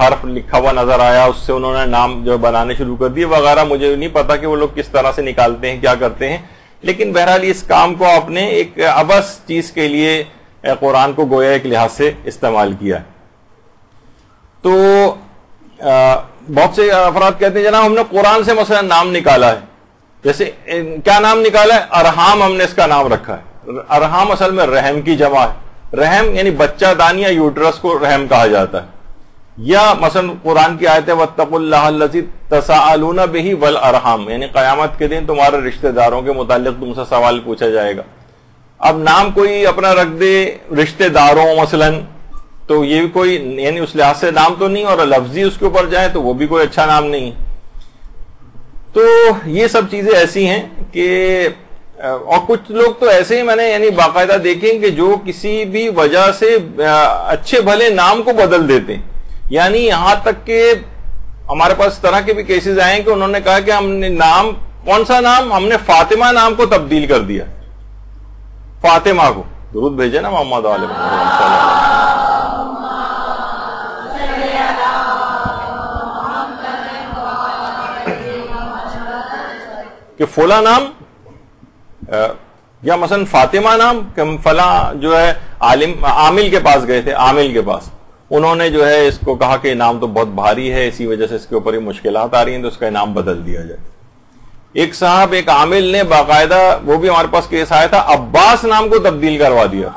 حرف لکھا ہوا نظر آیا، اس سے انہوں نے نام جو بنانے شروع کر دیے وغیرہ۔ مجھے نہیں پتا کہ وہ لوگ کس طرح سے نکالتے ہیں، کیا کرتے ہیں، لیکن بہرحال اس کام کو آپ نے ایک عبث چیز کے لیے قرآن کو گویا ایک لحاظ سے استعمال کیا۔ تو بہت سے افراد کہتے ہیں جناب ہم نے قرآن سے مثلا نام نکالا ہے، جیسے کیا نام نکالا ہے؟ ارحام، ہم نے اس کا نام رکھا ہے۔ ارحام اصل میں رحم کی جمع ہے، رحم یعنی بچہ دانی یا یوٹرس کو رحم کہا جاتا ہے۔ یا مثلا قرآن کی آیت ہے وَاتَّقُوا اللَّهَ الَّذِي تَسَاءَلُونَ بِهِ وَالْأَرْحَامَ، یعنی قیامت کے دن تمہارے رشتہ داروں کے متعلق تم سے سوال پوچھا جائے گا۔ اب نام کوئی اپنا رکھ دے رشتہ داروں مثلا، تو یہ بھی کوئی یعنی اس لحاظ سے نام تو نہیں، اور لفظی اس کے اوپر جائے تو وہ بھی کوئی اچھا نام نہیں۔ تو یہ سب چیزیں ایسی ہیں کہ اور کچھ لوگ تو ایسے ہی میں نے یعنی باقاعدہ دیکھیں کہ جو کسی بھی وجہ سے اچھے بھلے نام کو بدل دیتے ہیں، یعنی یہاں تک کہ ہمارے پاس اس طرح کے بھی کیسز آئے ہیں کہ انہوں نے کہا کہ ہم نے نام، کون سا نام؟ ہم نے فاطمہ نام کو تبدیل کر دیا، فاطمہ کو۔ درود بھیجے نا محمد علیہ وسلم، کہ فلاں نام یا مثلا فاطمہ نام، کہ فلاں جو ہے عامل کے پاس گئے تھے، عامل کے پاس انہوں نے جو ہے اس کو کہا کہ نام تو بہت بھاری ہے، اسی وجہ سے اس کے اوپر ہی مشکلات آ رہی ہیں، تو اس کا نام بدل دیا جائے۔ ایک صاحب ایک عامل نے باقاعدہ، وہ بھی ہمارے پاس کیس آیا تھا، عباس نام کو تبدیل کروا دیا۔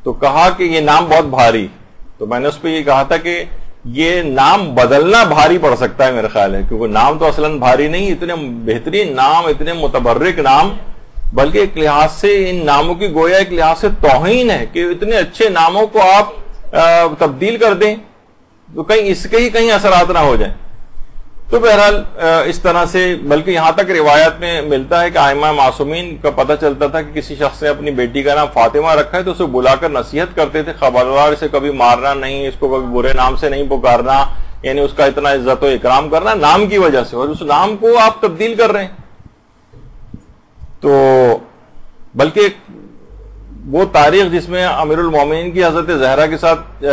تو کہا کہ یہ نام بہت بھاری، تو میں نے اس پہ یہ کہا تھا کہ یہ نام بدلنا بھاری پڑ سکتا ہے میرا خیال ہے، کیونکہ نام تو اصلاً بھاری نہیں، اتنے بہترین نام، اتنے متبرک نام، بلکہ ایک لحاظ سے ان ناموں کی گویا ایک لحاظ سے توہین ہے کہ اتنے اچھے ناموں کو آپ تبدیل کر دیں، تو کہیں اس کے ہی کہیں اثرات نہ ہو جائیں۔ تو بہرحال اس طرح سے، بلکہ یہاں تک روایت میں ملتا ہے کہ ائمہ معصومین کا پتہ چلتا تھا کہ کسی شخص نے اپنی بیٹی کا نام فاطمہ رکھا ہے تو اسے بلا کر نصیحت کرتے تھے، خبردار اسے کبھی مارنا نہیں، اس کو کبھی برے نام سے نہیں پکارنا، یعنی اس کا اتنا عزت و اکرام کرنا نام کی وجہ سے، اور اس نام کو آپ تبدیل کر رہے ہیں۔ تو بلکہ وہ تاریخ جس میں امیر المومنین کی حضرت زہرا کے ساتھ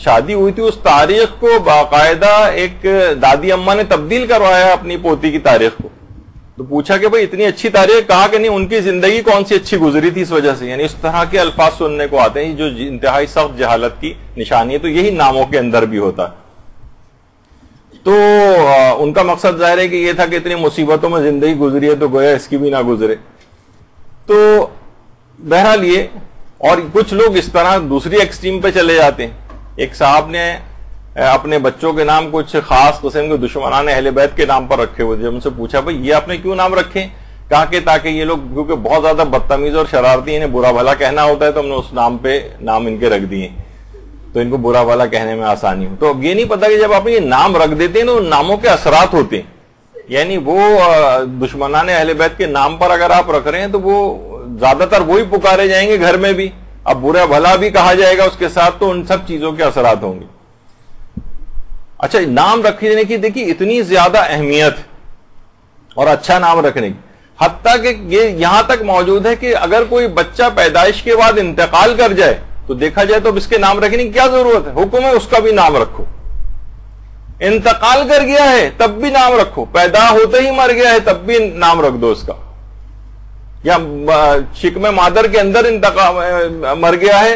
شادی ہوئی تھی، اس تاریخ کو باقاعدہ ایک دادی اماں نے تبدیل کروایا اپنی پوتی کی تاریخ کو۔ تو پوچھا کہ بھئی اتنی اچھی تاریخ، کہا کہ نہیں، ان کی زندگی کون سی اچھی گزری تھی اس وجہ سے، یعنی اس طرح کے الفاظ سننے کو آتے ہیں جو انتہائی سخت جہالت کی نشانی ہے۔ تو یہی ناموں کے اندر بھی ہوتا ہے۔ تو ان کا مقصد ظاہر ہے کہ یہ تھا کہ اتنی مصیبتوں میں زندگی گزری ہے تو گویا اس کی بھی نہ گزرے۔ تو بہرحال یہ، اور کچھ لوگ اس طرح دوسری ایکسٹریم پہ چلے جاتے ہیں. ایک صاحب نے اپنے بچوں کے نام کچھ خاص قسم کے دشمنان اہل بیت کے نام پر رکھے ہوئے. جب ان سے پوچھا بھائی یہ آپ نے کیوں نام رکھے، کہا کہ تاکہ یہ لوگ کیونکہ بہت زیادہ بدتمیز اور شرارتی، انہیں برا بھلا کہنا ہوتا ہے تو ہم نے اس نام پہ نام ان کے رکھ دیے تو ان کو برا بھلا کہنے میں آسانی ہو. تو اب یہ نہیں پتا کہ جب آپ یہ نام رکھ دیتے ہیں تو ان ناموں کے اثرات ہوتے ہیں. یعنی وہ دشمنان اہل بیت کے نام پر اگر آپ رکھ رہے ہیں تو وہ زیادہ تر وہی پکارے جائیں گے گھر میں بھی، اب برا بھلا بھی کہا جائے گا اس کے ساتھ، تو ان سب چیزوں کے اثرات ہوں گے. اچھا، نام رکھنے کی دیکھیے اتنی زیادہ اہمیت اور اچھا نام رکھنے کی، حتیٰ کہ یہ یہاں تک موجود ہے کہ اگر کوئی بچہ پیدائش کے بعد انتقال کر جائے تو دیکھا جائے تو اب اس کے نام رکھنے کی کیا ضرورت ہے، حکم ہے اس کا بھی نام رکھو. انتقال کر گیا ہے تب بھی نام رکھو، پیدا ہوتے ہی مر گیا ہے تب بھی نام رکھ دو اس کا، یا شکم مادر کے اندر مر گیا ہے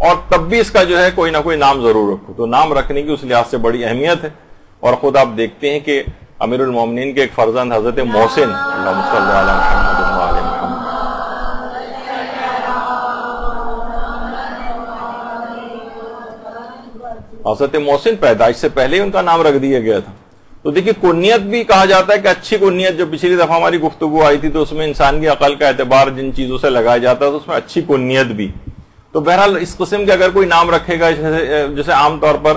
اور تب بھی اس کا جو ہے کوئی نہ کوئی نام ضرور رکھو. تو نام رکھنے کی اس لحاظ سے بڑی اہمیت ہے. اور خود آپ دیکھتے ہیں کہ امیر المومنین کے ایک فرزند حضرت محسن، اللہم صلی علی محمد و آل محمد، حضرت محسن پیدائش سے پہلے ان کا نام رکھ دیا گیا تھا. تو دیکھیے کنیت بھی کہا جاتا ہے کہ اچھی کنیت، جو پچھلی دفعہ ہماری گفتگو آئی تھی تو اس میں انسان کی عقل کا اعتبار جن چیزوں سے لگایا جاتا ہے تو اس میں اچھی کنیت بھی. تو بہرحال اس قسم کے اگر کوئی نام رکھے گا، جیسے عام طور پر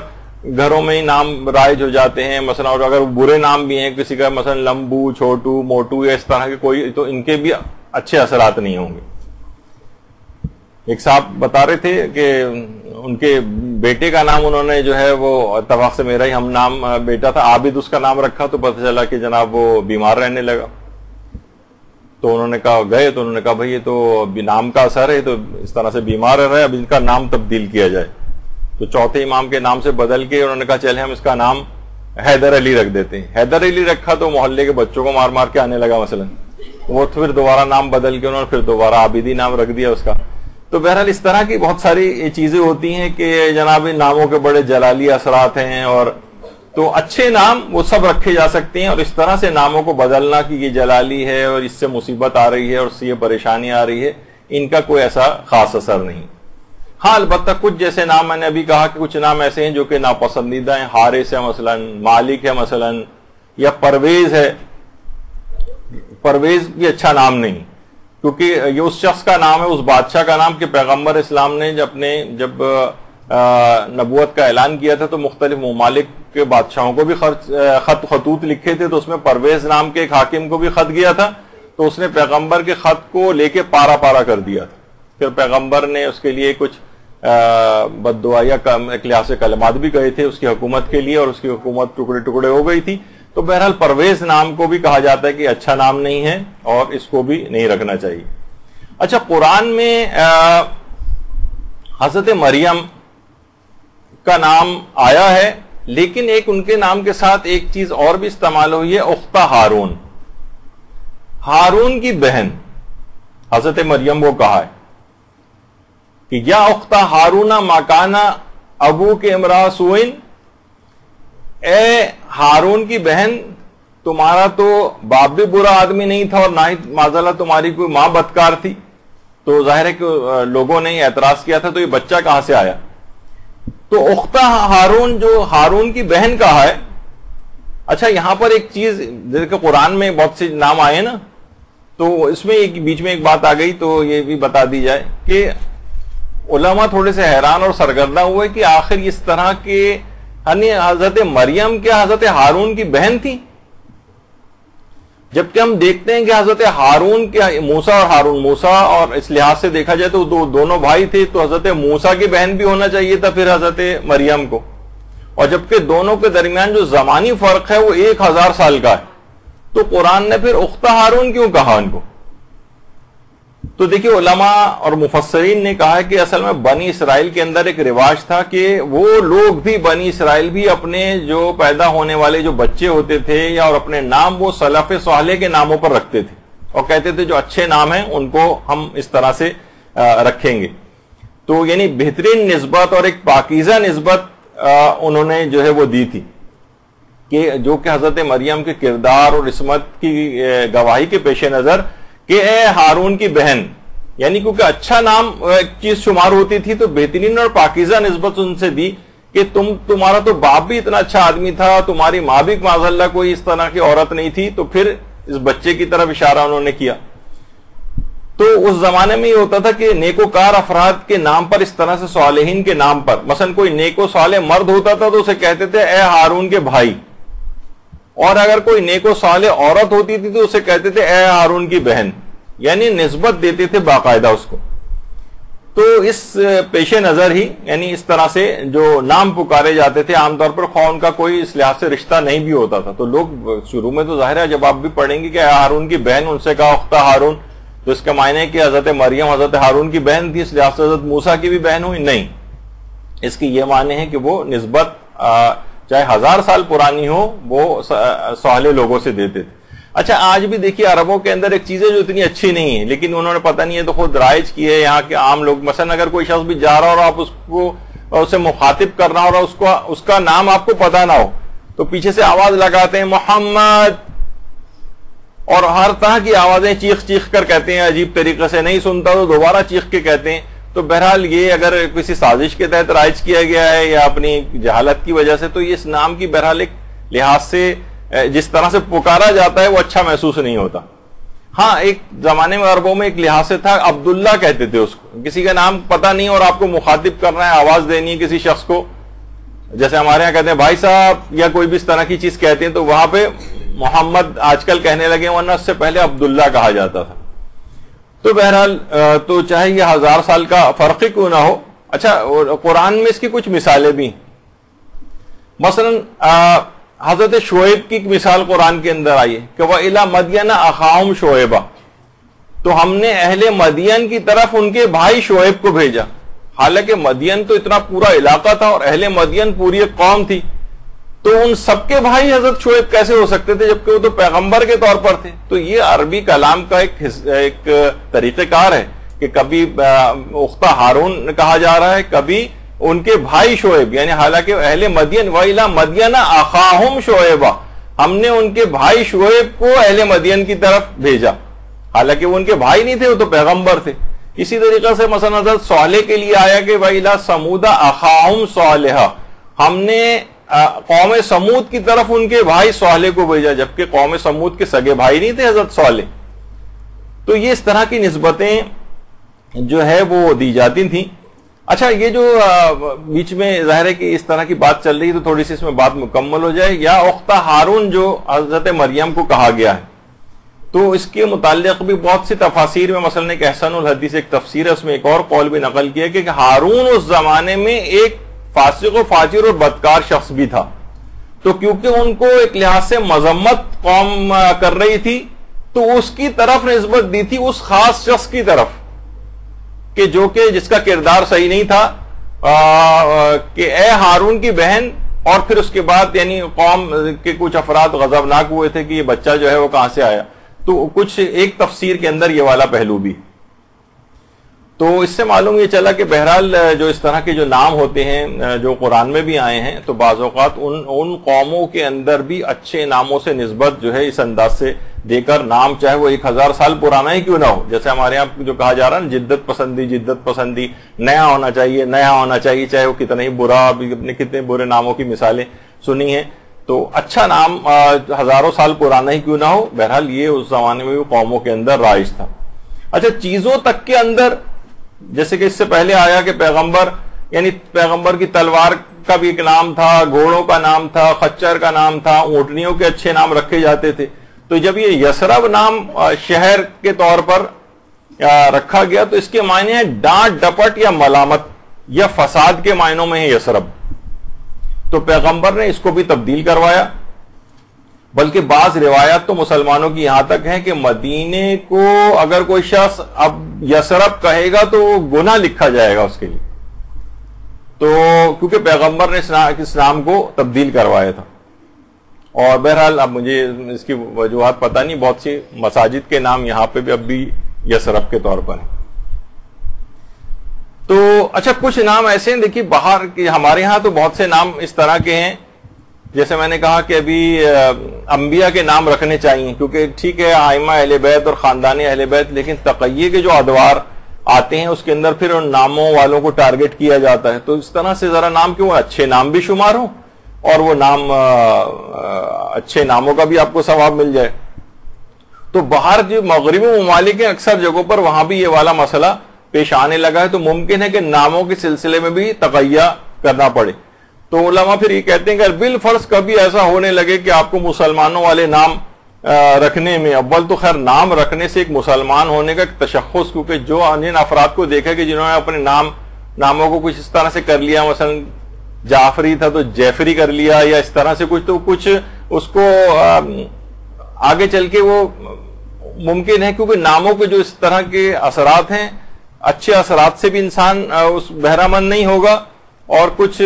گھروں میں ہی نام رائج ہو جاتے ہیں مثلا، اور اگر برے نام بھی ہیں کسی کا مثلا لمبو، چھوٹو، موٹو یا اس طرح کے کوئی، تو ان کے بھی اچھے اثرات نہیں ہوں گے. ایک صاحب بتا رہے تھے کہ ان کے بیٹے کا نام انہوں نے جو ہے وہ اتفاق سے میرا ہی ہم نام بیٹا تھا، عابد اس کا نام رکھا، تو پتہ چلا کہ جناب وہ بیمار رہنے لگا. تو انہوں نے کہا گئے تو انہوں نے کہا بھائی یہ تو نام کا اثر ہے، تو اس طرح سے بیمار رہ رہا ہے، اب ان کا نام تبدیل کیا جائے. تو چوتھے امام کے نام سے بدل کے انہوں نے کہا چلے ہم اس کا نام حیدر علی رکھ دیتے ہیں. حیدر علی رکھا تو محلے کے بچوں کو مار مار کے آنے لگا مثلا، وہ پھر دوبارہ نام بدل کے انہوں نے پھر دوبارہ عابدی نام رکھ دیا اس کا. تو بہرحال اس طرح کی بہت ساری چیزیں ہوتی ہیں کہ جناب ان ناموں کے بڑے جلالی اثرات ہیں. اور تو اچھے نام وہ سب رکھے جا سکتے ہیں، اور اس طرح سے ناموں کو بدلنا کہ یہ جلالی ہے اور اس سے مصیبت آ رہی ہے اور اس سے یہ پریشانی آ رہی ہے، ان کا کوئی ایسا خاص اثر نہیں. ہاں البتہ کچھ جیسے نام میں نے ابھی کہا کہ کچھ نام ایسے ہیں جو کہ ناپسندیدہ ہیں، حارث ہے مثلا، مالک ہے مثلا، یا پرویز ہے. پرویز بھی اچھا نام نہیں، کیونکہ یہ اس شخص کا نام ہے، اس بادشاہ کا نام کہ پیغمبر اسلام نے جب نبوت کا اعلان کیا تھا تو مختلف ممالک کے بادشاہوں کو بھی خطوط لکھے تھے، تو اس میں پرویز نام کے ایک حاکم کو بھی خط گیا تھا، تو اس نے پیغمبر کے خط کو لے کے پارا پارا کر دیا تھا. پھر پیغمبر نے اس کے لیے کچھ بد دعا یا ایک لحاظ سے کلمات بھی کہے تھے اس کی حکومت کے لیے، اور اس کی حکومت ٹکڑے ٹکڑے ہو گئی تھی. تو بہرحال پرویز نام کو بھی کہا جاتا ہے کہ اچھا نام نہیں ہے اور اس کو بھی نہیں رکھنا چاہیے. اچھا، قرآن میں حضرت مریم کا نام آیا ہے، لیکن ایک ان کے نام کے ساتھ ایک چیز اور بھی استعمال ہوئی ہے، اختہ ہارون، ہارون کی بہن حضرت مریم کو کہا ہے کہ یا اختہ ہارون ما کان ابو کے امرا سوئن، اے ہارون کی بہن تمہارا تو باپ بھی برا آدمی نہیں تھا اور نہ ہی معذاللہ تمہاری کوئی ماں بدکار تھی. تو ظاہر ہے کہ لوگوں نے اعتراض کیا تھا تو یہ بچہ کہاں سے آیا. تو اختہ ہارون جو ہارون کی بہن کہا ہے. اچھا یہاں پر ایک چیز، جیسے کہ قرآن میں بہت سے نام آئے نا، تو اس میں بیچ میں ایک بات آ گئی تو یہ بھی بتا دی جائے کہ علماء تھوڑے سے حیران اور سرگردہ ہوئے کہ آخر اس طرح کے یعنی حضرت مریم کیا حضرت ہارون کی بہن تھی، جبکہ ہم دیکھتے ہیں کہ حضرت ہارون کیا موسیٰ اور ہارون، موسیٰ اور اس لحاظ سے دیکھا جائے تو دونوں بھائی تھے، تو حضرت موسیٰ کی بہن بھی ہونا چاہیے تھا پھر حضرت مریم کو، اور جبکہ دونوں کے درمیان جو زمانی فرق ہے وہ 1000 سال کا ہے، تو قرآن نے پھر اختہ ہارون کیوں کہا ان کو. تو دیکھیے علماء اور مفسرین نے کہا ہے کہ اصل میں بنی اسرائیل کے اندر ایک رواج تھا کہ وہ لوگ بھی، بنی اسرائیل بھی اپنے جو پیدا ہونے والے جو بچے ہوتے تھے یا اور اپنے نام وہ سلف صالح کے ناموں پر رکھتے تھے اور کہتے تھے جو اچھے نام ہیں ان کو ہم اس طرح سے رکھیں گے. تو یعنی بہترین نسبت اور ایک پاکیزہ نسبت انہوں نے جو ہے وہ دی تھی کہ جو کہ حضرت مریم کے کردار اور عصمت کی گواہی کے پیش نظر کہ اے ہارون کی بہن، یعنی کیونکہ اچھا نام ایک چیز شمار ہوتی تھی تو بہترین اور پاکیزہ نسبت ان سے دی کہ تمہارا تو باپ بھی اتنا اچھا آدمی تھا, تمہاری ماں بھی معاذ اللہ کوئی اس طرح کی عورت نہیں تھی, تو پھر اس بچے کی طرف اشارہ انہوں نے کیا. تو اس زمانے میں یہ ہوتا تھا کہ نیکوکار افراد کے نام پر, اس طرح سے صالحین کے نام پر, مثلا کوئی نیک و صالح مرد ہوتا تھا تو اسے کہتے تھے اے ہارون کے بھائی, اور اگر کوئی نیک و صالح عورت ہوتی تھی تو اسے کہتے تھے اے ہارون کی بہن, یعنی نسبت دیتے تھے باقاعدہ اس کو. تو اس پیش نظر ہی یعنی اس طرح سے جو نام پکارے جاتے تھے عام طور پر, خواہ ان کا کوئی اس لحاظ سے رشتہ نہیں بھی ہوتا تھا, تو لوگ شروع میں تو ظاہر ہے جب آپ بھی پڑھیں گے کہ اے ہارون کی بہن, ان سے کہا اختہ ہارون, تو اس کا معنی ہے کہ حضرت مریم حضرت ہارون کی بہن تھی, اس لحاظ سے حضرت موسیٰ کی بھی بہن ہوئی, نہیں. اس کی یہ معنی ہے کہ وہ نسبت چاہے 1000 سال پرانی ہو وہ صالح لوگوں سے دیتے تھے. اچھا آج بھی دیکھیے عربوں کے اندر ایک چیز ہے جو اتنی اچھی نہیں ہے, لیکن انہوں نے پتہ نہیں ہے تو خود رائج کی ہے یہاں کے عام لوگ. مثلا اگر کوئی شخص بھی جا رہا ہو اور آپ اسے مخاطب کرنا ہو اور اس کا نام آپ کو پتہ نہ ہو, تو پیچھے سے آواز لگاتے ہیں محمد, اور ہر طرح کی آوازیں چیخ چیخ کر کہتے ہیں, عجیب طریقے سے, نہیں سنتا تو دوبارہ چیخ کے کہتے ہیں. تو بہرحال یہ اگر کسی سازش کے تحت رائج کیا گیا ہے یا اپنی جہالت کی وجہ سے, تو یہ اس نام کی بہرحال ایک لحاظ سے جس طرح سے پکارا جاتا ہے وہ اچھا محسوس نہیں ہوتا. ہاں ایک زمانے میں عربوں میں ایک لحاظ سے تھا, عبداللہ کہتے تھے اس کو, کسی کا نام پتہ نہیں اور آپ کو مخاطب کرنا ہے, آواز دینی ہے کسی شخص کو, جیسے ہمارے ہاں کہتے ہیں بھائی صاحب یا کوئی بھی اس طرح کی چیز کہتے ہیں, تو وہاں پہ محمد آج کل کہنے لگے, ورنہ اس سے پہلے عبداللہ کہا جاتا تھا. تو بہرحال تو چاہے یہ 1000 سال کا فرق ہی کیوں نہ ہو. اچھا قرآن میں اس کی کچھ مثالیں بھی, مثلا حضرت شعیب کی مثال قرآن کے اندر آئی ہے کہ وَإِلَى مَدْيَنَ أَخَاهُمْ شُعَيْبًا, تو ہم نے اہل مدین کی طرف ان کے بھائی شعیب کو بھیجا. حالانکہ مدین تو اتنا پورا علاقہ تھا اور اہل مدین پوری ایک قوم تھی, تو ان سب کے بھائی حضرت شعیب کیسے ہو سکتے تھے جبکہ وہ تو پیغمبر کے طور پر تھے. تو یہ عربی کلام کا ایک طریقہ کار ہے کہ کبھی اختہ ہارون کہا جا رہا ہے, کبھی ان کے بھائی شعیب, یعنی حالانکہ اہل مدین وَإِلَى مَدْيَنَ أَخَاهُمْ شُعَيْبًا, ہم نے ان کے بھائی شعیب کو اہل مدین کی طرف بھیجا, حالانکہ وہ ان کے بھائی نہیں تھے, وہ تو پیغمبر تھے. اسی طریقے سے مثلا حضرت صالح کے لیے آیا کہ وَإِلَى ثَمُودَ أَخَاهُمْ صَالِحًا, ہم نے قوم سمود کی طرف ان کے بھائی صالح کو بھیجا, جبکہ قوم سمود کے سگے بھائی نہیں تھے حضرت صالح. تو یہ اس طرح کی نسبتیں جو ہے وہ دی جاتی تھیں. اچھا یہ جو بیچ میں ظاہر ہے کہ اس طرح کی بات چل رہی ہے تو تھوڑی سی اس میں بات مکمل ہو جائے. یا اختہ ہارون جو حضرت مریم کو کہا گیا ہے, تو اس کے متعلق بھی بہت سی تفاسیر میں, مثلا ایک احسن الحدیث ایک تفسیر ہے, اس میں ایک اور قول بھی نقل کیا کہ ہارون اس زمانے میں ایک فاسق و فاجر اور بدکار شخص بھی تھا, تو کیونکہ ان کو ایک لحاظ سے مذمت قوم کر رہی تھی تو اس کی طرف نسبت دی تھی, اس خاص شخص کی طرف کہ جو کہ جس کا کردار صحیح نہیں تھا, کہ اے ہارون کی بہن, اور پھر اس کے بعد یعنی قوم کے کچھ افراد غضبناک ہوئے تھے کہ یہ بچہ جو ہے وہ کہاں سے آیا. تو کچھ ایک تفسیر کے اندر یہ والا پہلو بھی. تو اس سے معلوم یہ چلا کہ بہرحال جو اس طرح کے جو نام ہوتے ہیں جو قرآن میں بھی آئے ہیں, تو بعض اوقات ان قوموں کے اندر بھی اچھے ناموں سے نسبت جو ہے اس انداز سے دے کر, نام چاہے وہ 1000 سال پرانا ہی کیوں نہ ہو, جیسے ہمارے یہاں جو کہا جا رہا ہے نا جدت پسندی, نیا ہونا چاہیے, چاہے وہ کتنا ہی برا, اپنے کتنے برے ناموں کی مثالیں سنی ہیں, تو اچھا نام ہزاروں سال پرانا ہی کیوں نہ ہو, بہرحال یہ اس زمانے میں بھی قوموں کے اندر رائج تھا. اچھا چیزوں تک کے اندر, جیسے کہ اس سے پہلے آیا کہ پیغمبر, یعنی پیغمبر کی تلوار کا بھی ایک نام تھا, گھوڑوں کا نام تھا, خچر کا نام تھا, اونٹنیوں کے اچھے نام رکھے جاتے تھے. تو جب یہ یثرب نام شہر کے طور پر رکھا گیا تو اس کے معنی ہے ڈانٹ ڈپٹ یا ملامت یا فساد کے معنوں میں ہے یثرب. تو پیغمبر نے اس کو بھی تبدیل کروایا, بلکہ بعض روایات تو مسلمانوں کی یہاں تک ہیں کہ مدینے کو اگر کوئی شخص اب یثرب کہے گا تو وہ گناہ لکھا جائے گا اس کے لیے, تو کیونکہ پیغمبر نے اس نام کو تبدیل کروایا تھا. اور بہرحال اب مجھے اس کی وجوہات پتہ نہیں, بہت سی مساجد کے نام یہاں پہ بھی اب بھی یثرب کے طور پر ہیں. تو اچھا کچھ نام ایسے ہیں, دیکھیے باہر کی ہمارے ہاں تو بہت سے نام اس طرح کے ہیں, جیسے میں نے کہا کہ ابھی انبیاء کے نام رکھنے چاہیے, کیونکہ ٹھیک ہے ائمہ اہل بیت اور خاندان اہل بیت, لیکن تقیہ کے جو ادوار آتے ہیں اس کے اندر پھر ان ناموں والوں کو ٹارگٹ کیا جاتا ہے. تو اس طرح سے ذرا نام کیوں اچھے نام بھی شمار ہوں اور وہ نام اچھے ناموں کا بھی آپ کو ثواب مل جائے. تو باہر جو مغربی ممالک ہیں اکثر جگہوں پر وہاں بھی یہ والا مسئلہ پیش آنے لگا ہے. تو ممکن ہے کہ ناموں کے سلسلے میں بھی تقیہ کرنا پڑے. تو علماء پھر یہ کہتے ہیں کہ بالفرض کبھی ایسا ہونے لگے کہ آپ کو مسلمانوں والے نام رکھنے میں، اول تو خیر نام رکھنے سے ایک مسلمان ہونے کا ایک تشخص، کیونکہ جو جن افراد کو دیکھا کہ جنہوں نے اپنے ناموں کو کچھ اس طرح سے کر لیا، مثلا جعفری تھا تو جیفری کر لیا یا اس طرح سے کچھ، تو کچھ اس کو آگے چل کے وہ ممکن ہے کیونکہ ناموں کے جو اس طرح کے اثرات ہیں، اچھے اثرات سے بھی انسان اس بہرہ مند نہیں ہوگا، اور کچھ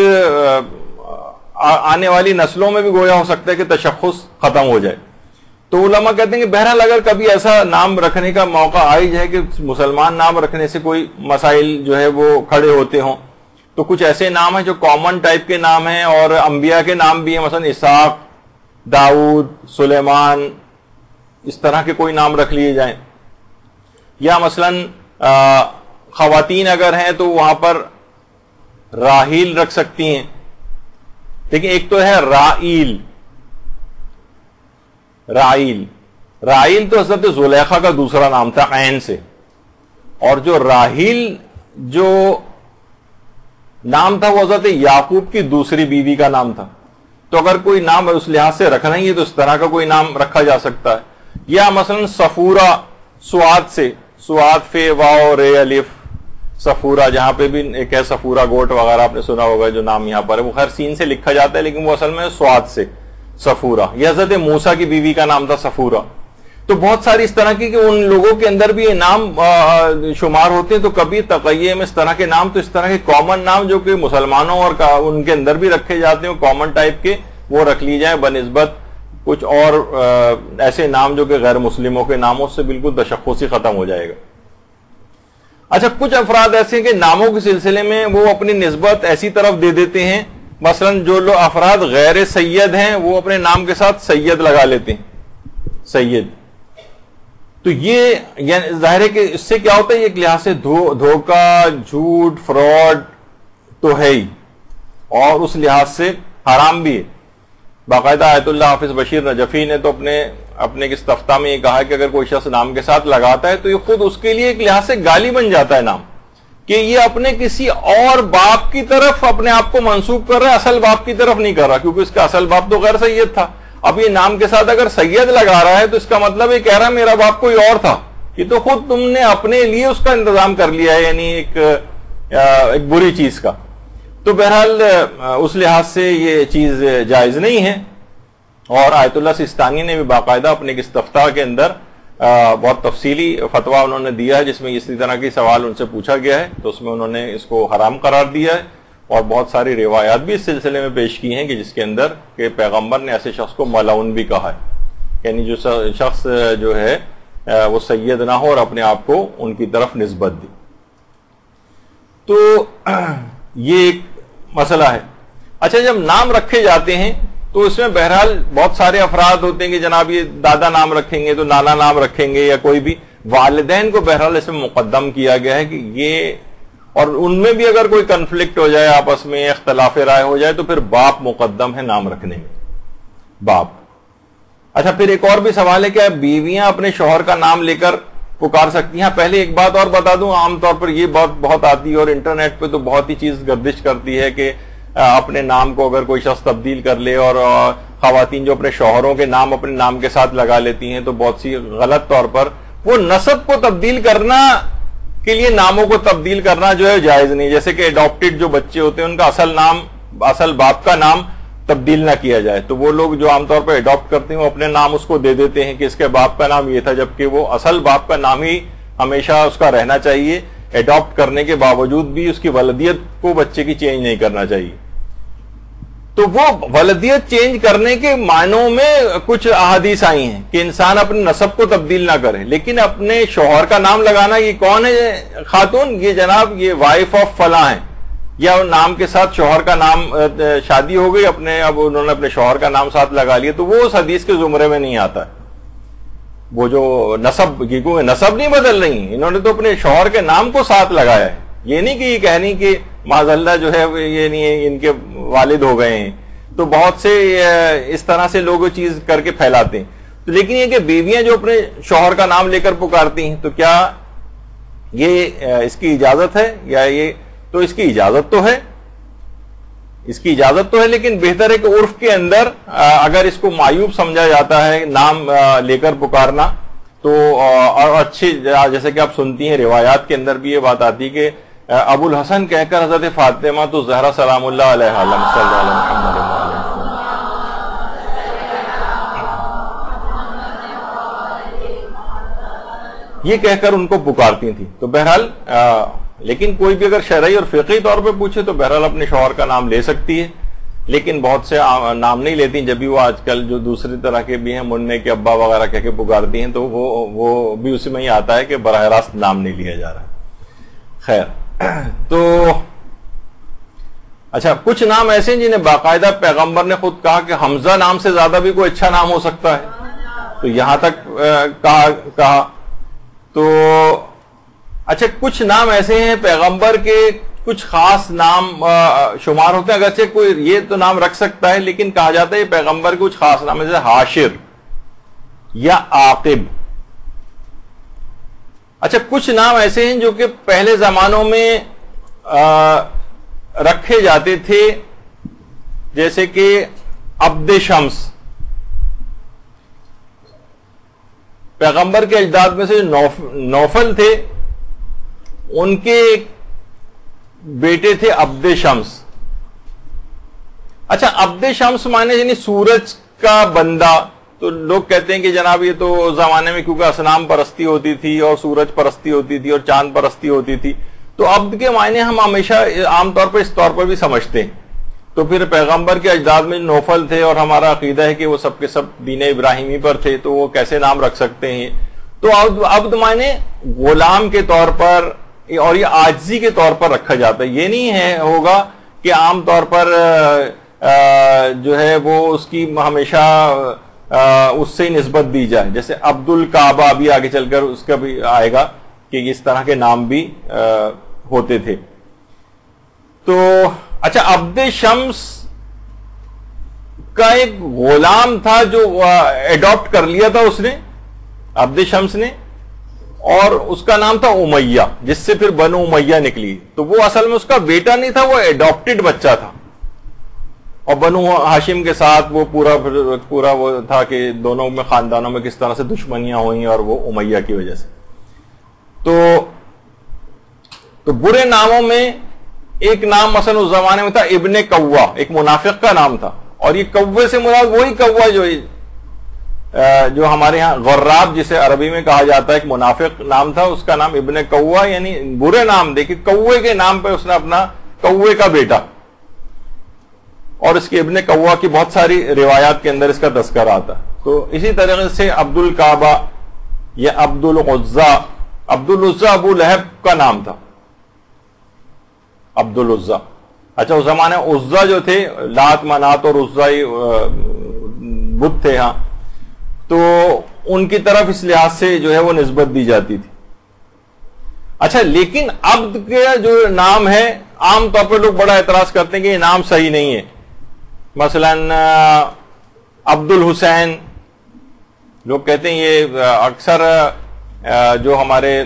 آنے والی نسلوں میں بھی گویا ہو سکتا ہے کہ تشخص ختم ہو جائے. تو علماء کہتے ہیں کہ بہرحال اگر کبھی ایسا نام رکھنے کا موقع آئی جائے کہ مسلمان نام رکھنے سے کوئی مسائل جو ہے وہ کھڑے ہوتے ہوں، تو کچھ ایسے نام ہیں جو کامن ٹائپ کے نام ہیں اور انبیاء کے نام بھی ہیں، مثلا اسحاق، داؤد، سلیمان، اس طرح کے کوئی نام رکھ لیے جائیں. یا مثلا خواتین اگر ہیں تو وہاں پر راحیل رکھ سکتی ہیں. لیکن ایک تو ہے رائیل. رائیل تو حضرت زلیخا کا دوسرا نام تھا عین سے، اور جو راحیل جو نام تھا وہ حضرت یعقوب کی دوسری بیوی کا نام تھا. تو اگر کوئی نام اس لحاظ سے رکھنا ہی ہے تو اس طرح کا کوئی نام رکھا جا سکتا ہے. یا مثلا صفورہ، سواد سے، سواد فے واو رے الف، صفورہ، جہاں پہ بھی ایک ہے صفورہ گوٹ وغیرہ آپ نے سنا ہوگا جو نام یہاں پر ہے، وہ خیر سین سے لکھا جاتا ہے لیکن وہ اصل میں سواد سے صفورہ. یہ حضرت موسیٰ کی بیوی کا نام تھا صفورہ. تو بہت ساری اس طرح کی کہ ان لوگوں کے اندر بھی یہ نام شمار ہوتے ہیں. تو کبھی تقیہ میں اس طرح کے نام، تو اس طرح کے کامن نام جو کہ مسلمانوں اور ان کے اندر بھی رکھے جاتے ہیں کامن ٹائپ کے، وہ رکھ لی جائیں بنسبت کچھ اور ایسے نام جو کہ غیر مسلموں کے ناموں سے بالکل تشخص ہی ختم ہو جائے گا. اچھا، کچھ افراد ایسے ہیں کہ ناموں کے سلسلے میں وہ اپنی نسبت ایسی طرف دے دیتے ہیں، مثلا جو لوگ افراد غیر سید ہیں وہ اپنے نام کے ساتھ سید لگا لیتے ہیں، سید. تو یہ یعنی ظاہر ہے کہ اس سے کیا ہوتا ہے، یہ ایک لحاظ سے دھوکہ، جھوٹ، فراڈ تو ہے ہی، اور اس لحاظ سے حرام بھی ہے. باقاعدہ آیت اللہ حافظ بشیر نجفی نے تو اپنے استفتاء میں یہ کہا کہ اگر کوئی شخص نام کے ساتھ لگاتا ہے تو یہ خود اس کے لیے ایک لحاظ سے گالی بن جاتا ہے نام، کہ یہ اپنے کسی اور باپ کی طرف اپنے آپ کو منسوب کر رہا ہے، اصل باپ کی طرف نہیں کر رہا، کیونکہ اس کا اصل باپ تو غیر سید تھا. اب یہ نام کے ساتھ اگر سید لگا رہا ہے تو اس کا مطلب یہ کہہ رہا ہے میرا باپ کوئی اور تھا. یہ تو خود تم نے اپنے لیے اس کا انتظام کر لیا ہے، یعنی ایک بری چیز کا. تو بہرحال اس لحاظ سے یہ چیز جائز نہیں ہے. اور آیت اللہ سیستانی نے بھی باقاعدہ اپنے استفتاء کے اندر بہت تفصیلی فتویٰ انہوں نے دیا ہے، جس میں اسی طرح کی سوال ان سے پوچھا گیا ہے تو اس میں انہوں نے اس کو حرام قرار دیا ہے. اور بہت ساری روایات بھی اس سلسلے میں پیش کی ہیں کہ جس کے اندر کہ پیغمبر نے ایسے شخص کو ملعون بھی کہا ہے، یعنی جو شخص جو ہے وہ سید نہ ہو اور اپنے آپ کو ان کی طرف نسبت دی. تو یہ ایک مسئلہ ہے. اچھا، جب نام رکھے جاتے ہیں تو اس میں بہرحال بہت سارے افراد ہوتے ہیں کہ جناب یہ دادا نام رکھیں گے تو نانا نام رکھیں گے، یا کوئی بھی والدین کو بہرحال اس میں مقدم کیا گیا ہے کہ یہ، اور ان میں بھی اگر کوئی کنفلکٹ ہو جائے، آپس میں اختلاف رائے ہو جائے تو پھر باپ مقدم ہے نام رکھنے میں، باپ. اچھا، پھر ایک اور بھی سوال ہے کہ بیویاں اپنے شوہر کا نام لے کر پکار سکتی ہیں. پہلے ایک بات اور بتا دوں، عام طور پر یہ بات بہت آتی ہے اور انٹرنیٹ پہ تو بہت ہی چیز گردش کرتی ہے کہ اپنے نام کو اگر کوئی شخص تبدیل کر لے، اور خواتین جو اپنے شوہروں کے نام اپنے نام کے ساتھ لگا لیتی ہیں، تو بہت سی غلط طور پر وہ نسب کو تبدیل کرنا کے لیے ناموں کو تبدیل کرنا جو ہے جائز نہیں. جیسے کہ اڈاپٹڈ جو بچے ہوتے ہیں ان کا اصل باپ کا نام تبدیل نہ کیا جائے، تو وہ لوگ جو عام طور پر اڈاپٹ کرتے ہیں وہ اپنے نام اس کو دے دیتے ہیں کہ اس کے باپ کا نام یہ تھا، جبکہ وہ اصل باپ کا نام ہی ہمیشہ اس کا رہنا چاہیے. اڈاپٹ کرنے کے باوجود بھی اس کی ولدیت کو بچے کی چینج نہیں کرنا چاہیے. تو وہ ولدیت چینج کرنے کے معنوں میں کچھ احادیث آئی ہیں کہ انسان اپنے نسب کو تبدیل نہ کرے، لیکن اپنے شوہر کا نام لگانا، یہ کون ہے خاتون، یہ جناب یہ وائف آف فلاں ہیں، یا نام کے ساتھ شوہر کا نام، شادی ہو گئی اب انہوں نے اپنے شوہر کا نام ساتھ لگا لیا، تو وہ اس حدیث کے زمرے میں نہیں آتا ہے. وہ جو نسب نسب نہیں بدل رہی، انہوں نے تو اپنے شوہر کے نام کو ساتھ لگایا ہے. یہ نہیں کہ یہ کہنی کہ معاذ اللہ جو ہے یہ نہیں ہے ان کے والد ہو گئے ہیں. تو بہت سے اس طرح سے لوگ چیز کر کے پھیلاتے ہیں. تو لیکن یہ کہ بیویاں جو اپنے شوہر کا نام لے کر پکارتی ہیں، تو کیا یہ اس کی اجازت ہے یا یہ؟ تو اس کی اجازت تو ہے، اس کی اجازت تو ہے، لیکن بہتر ہے کہ عرف کے اندر اگر اس کو معیوب سمجھا جاتا ہے نام لے کر پکارنا تو اور اچھی، جیسے کہ آپ سنتی ہیں روایات کے اندر بھی یہ بات آتی کہ ابو الحسن کہہ کر حضرت فاطمہ تو زہرا سلام اللہ علیہ یہ کہہ کر ان کو پکارتی تھی. تو بہرحال لیکن کوئی بھی اگر شرعی اور فقہی طور پہ پوچھے تو بہرحال اپنے شوہر کا نام لے سکتی ہے، لیکن بہت سے نام نہیں لیتی. جب بھی وہ آج کل جو دوسری طرح کے بھی ہیں منع کے ابا وغیرہ کہہ کے پکارتی ہیں تو وہ بھی اسی میں ہی آتا ہے کہ براہ راست نام نہیں لیا جا رہا. خیر، تو اچھا کچھ نام ایسے ہیں جنہیں باقاعدہ پیغمبر نے خود کہا کہ حمزہ نام سے زیادہ بھی کوئی اچھا نام ہو سکتا ہے، تو یہاں تک کہا. تو اچھا کچھ نام ایسے ہیں پیغمبر کے کچھ خاص نام شمار ہوتے ہیں، اگرچہ کوئی یہ تو نام رکھ سکتا ہے لیکن کہا جاتا ہے یہ پیغمبر کے کچھ خاص نام ہے، جیسے حاشر یا عاقب. اچھا کچھ نام ایسے ہیں جو کہ پہلے زمانوں میں رکھے جاتے تھے، جیسے کہ عبد شمس. پیغمبر کے اجداد میں سے نوفل تھے، ان کے بیٹے تھے عبد شمس. اچھا عبد شمس مانے یعنی سورج کا بندہ. تو لوگ کہتے ہیں کہ جناب یہ تو زمانے میں کیونکہ اصنام پرستی ہوتی تھی اور سورج پرستی ہوتی تھی اور چاند پرستی ہوتی تھی، تو عبد کے معنی ہم ہمیشہ عام طور پر اس طور پر بھی سمجھتے ہیں. تو پھر پیغمبر کے اجداد میں نوفل تھے اور ہمارا عقیدہ ہے کہ وہ سب کے سب دین ابراہیمی پر تھے، تو وہ کیسے نام رکھ سکتے ہیں؟ تو عبد معنی غلام کے طور پر اور یہ عاجزی کے طور پر رکھا جاتا ہے. یہ نہیں ہے ہوگا کہ عام طور پر جو ہے وہ اس کی ہمیشہ اس سے نسبت دی جائے، جیسے عبد الکعبہ بھی آگے چل کر اس کا بھی آئے گا کہ اس طرح کے نام بھی ہوتے تھے. تو اچھا عبد شمس کا ایک غلام تھا جو ایڈاپٹ کر لیا تھا اس نے، عبد شمس نے، اور اس کا نام تھا امیہ، جس سے پھر بنو امیہ نکلی. تو وہ اصل میں اس کا بیٹا نہیں تھا، وہ ایڈاپٹڈ بچہ تھا، اور بنو ہاشم کے ساتھ وہ پورا وہ تھا کہ دونوں میں خاندانوں میں کس طرح سے دشمنیاں ہوئیں اور وہ امیہ کی وجہ سے. تو برے ناموں میں ایک نام مثلا اس زمانے میں تھا ابن کوا، ایک منافق کا نام تھا، اور یہ کوے سے مراد وہی کوا جو ہمارے ہاں غراب جسے عربی میں کہا جاتا ہے، ایک منافق نام تھا، اس کا نام ابن کوا، یعنی برے نام. دیکھیں کوے کے نام پہ اس نے اپنا کوے کا بیٹا، اور اس کے ابن کوا کی بہت ساری روایات کے اندر اس کا تذکرہ آتا. تو اسی طریقے سے عبد الکعبہ یا عبد العزا. عبد العزا ابو لہب کا نام تھا، عبد العزا. اچھا اس زمانے عزا جو تھے لات منات اور عزا بت تھے ہاں، تو ان کی طرف اس لحاظ سے جو ہے وہ نسبت دی جاتی تھی. اچھا لیکن عبد کا جو نام ہے عام طور پر لوگ بڑا اعتراض کرتے ہیں کہ یہ نام صحیح نہیں ہے. مثلا عبد الحسین، لوگ کہتے ہیں یہ اکثر جو ہمارے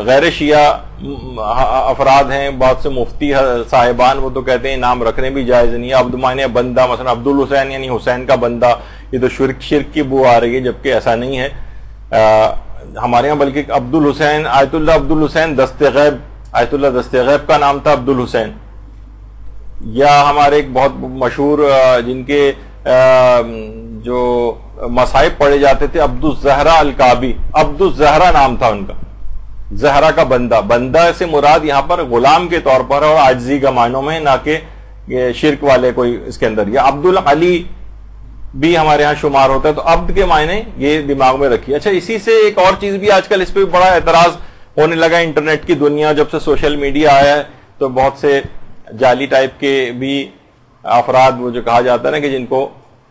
غیر شیعہ افراد ہیں، بہت سے مفتی صاحبان، وہ تو کہتے ہیں نام رکھنے بھی جائز نہیں ہے. عبد معنی بندہ، مثلا عبد الحسین یعنی حسین کا بندہ، یہ تو شرک کی بو آ رہی ہے، جبکہ ایسا نہیں ہے ہمارے یہاں. بلکہ عبد الحسین، آیت اللہ عبد الحسین دست غیب، آیت اللہ دست غیب کا نام تھا عبد الحسین. یا ہمارے ایک بہت مشہور جن کے جو مصائب پڑھے جاتے تھے عبد الزہرا الکعبی، عبد الزہرا نام تھا ان کا، زہرا کا بندہ. بندہ سے مراد یہاں پر غلام کے طور پر اور عاجزی کا معنوں میں، نہ کہ شرک والے کوئی اس کے اندر. یا عبد العلی بھی ہمارے ہاں شمار ہوتا ہے. تو عبد کے معنی یہ دماغ میں رکھیے. اچھا اسی سے ایک اور چیز بھی آج کل اس پہ بڑا اعتراض ہونے لگا. انٹرنیٹ کی دنیا جب سے سوشل میڈیا آیا ہے تو بہت سے جعلی ٹائپ کے بھی افراد، وہ جو کہا جاتا ہے نا کہ جن کو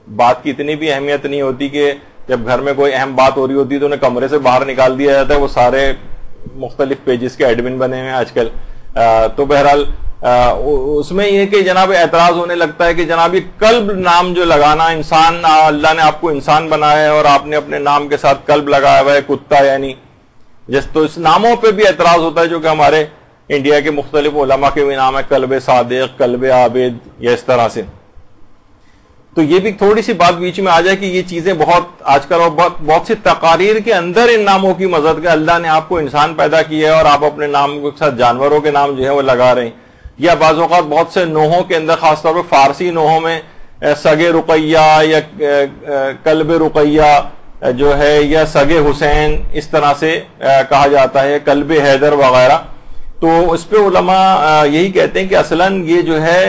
بات کی اتنی بھی اہمیت نہیں ہوتی کہ جب گھر میں کوئی اہم بات ہو رہی ہوتی ہے تو انہیں کمرے سے باہر نکال دیا جاتا ہے، وہ سارے مختلف پیجز کے ایڈمن بنے ہوئے ہیں آج کل. تو بہرحال اس میں یہ کہ جناب اعتراض ہونے لگتا ہے کہ جناب یہ قلب نام جو لگانا، انسان، اللہ نے آپ کو انسان بنایا ہے اور آپ نے اپنے نام کے ساتھ قلب لگایا ہوا ہے، کتا یعنی تو اس ناموں پہ بھی اعتراض ہوتا ہے، جو کہ ہمارے انڈیا کے مختلف علماء کے بھی نام ہے، قلب صادق، قلب عابد، یا اس طرح سے. تو یہ بھی تھوڑی سی بات بیچ میں آ جائے کہ یہ چیزیں بہت آج کل اور بہت سی تقاریر کے اندر ان ناموں کی مدد کا اللہ نے آپ کو انسان پیدا کیا ہے اور آپ اپنے نام کے ساتھ جانوروں کے نام جو ہے وہ لگا رہے ہیں. یا بعض اوقات بہت سے نوحوں کے اندر، خاص طور پہ فارسی نوحوں میں سگے رقیہ یا قلب رقیہ جو ہے، یا سگے حسین، اس طرح سے کہا جاتا ہے، قلب حیدر وغیرہ. تو اس پہ علماء یہی کہتے ہیں کہ اصلاً یہ جو ہے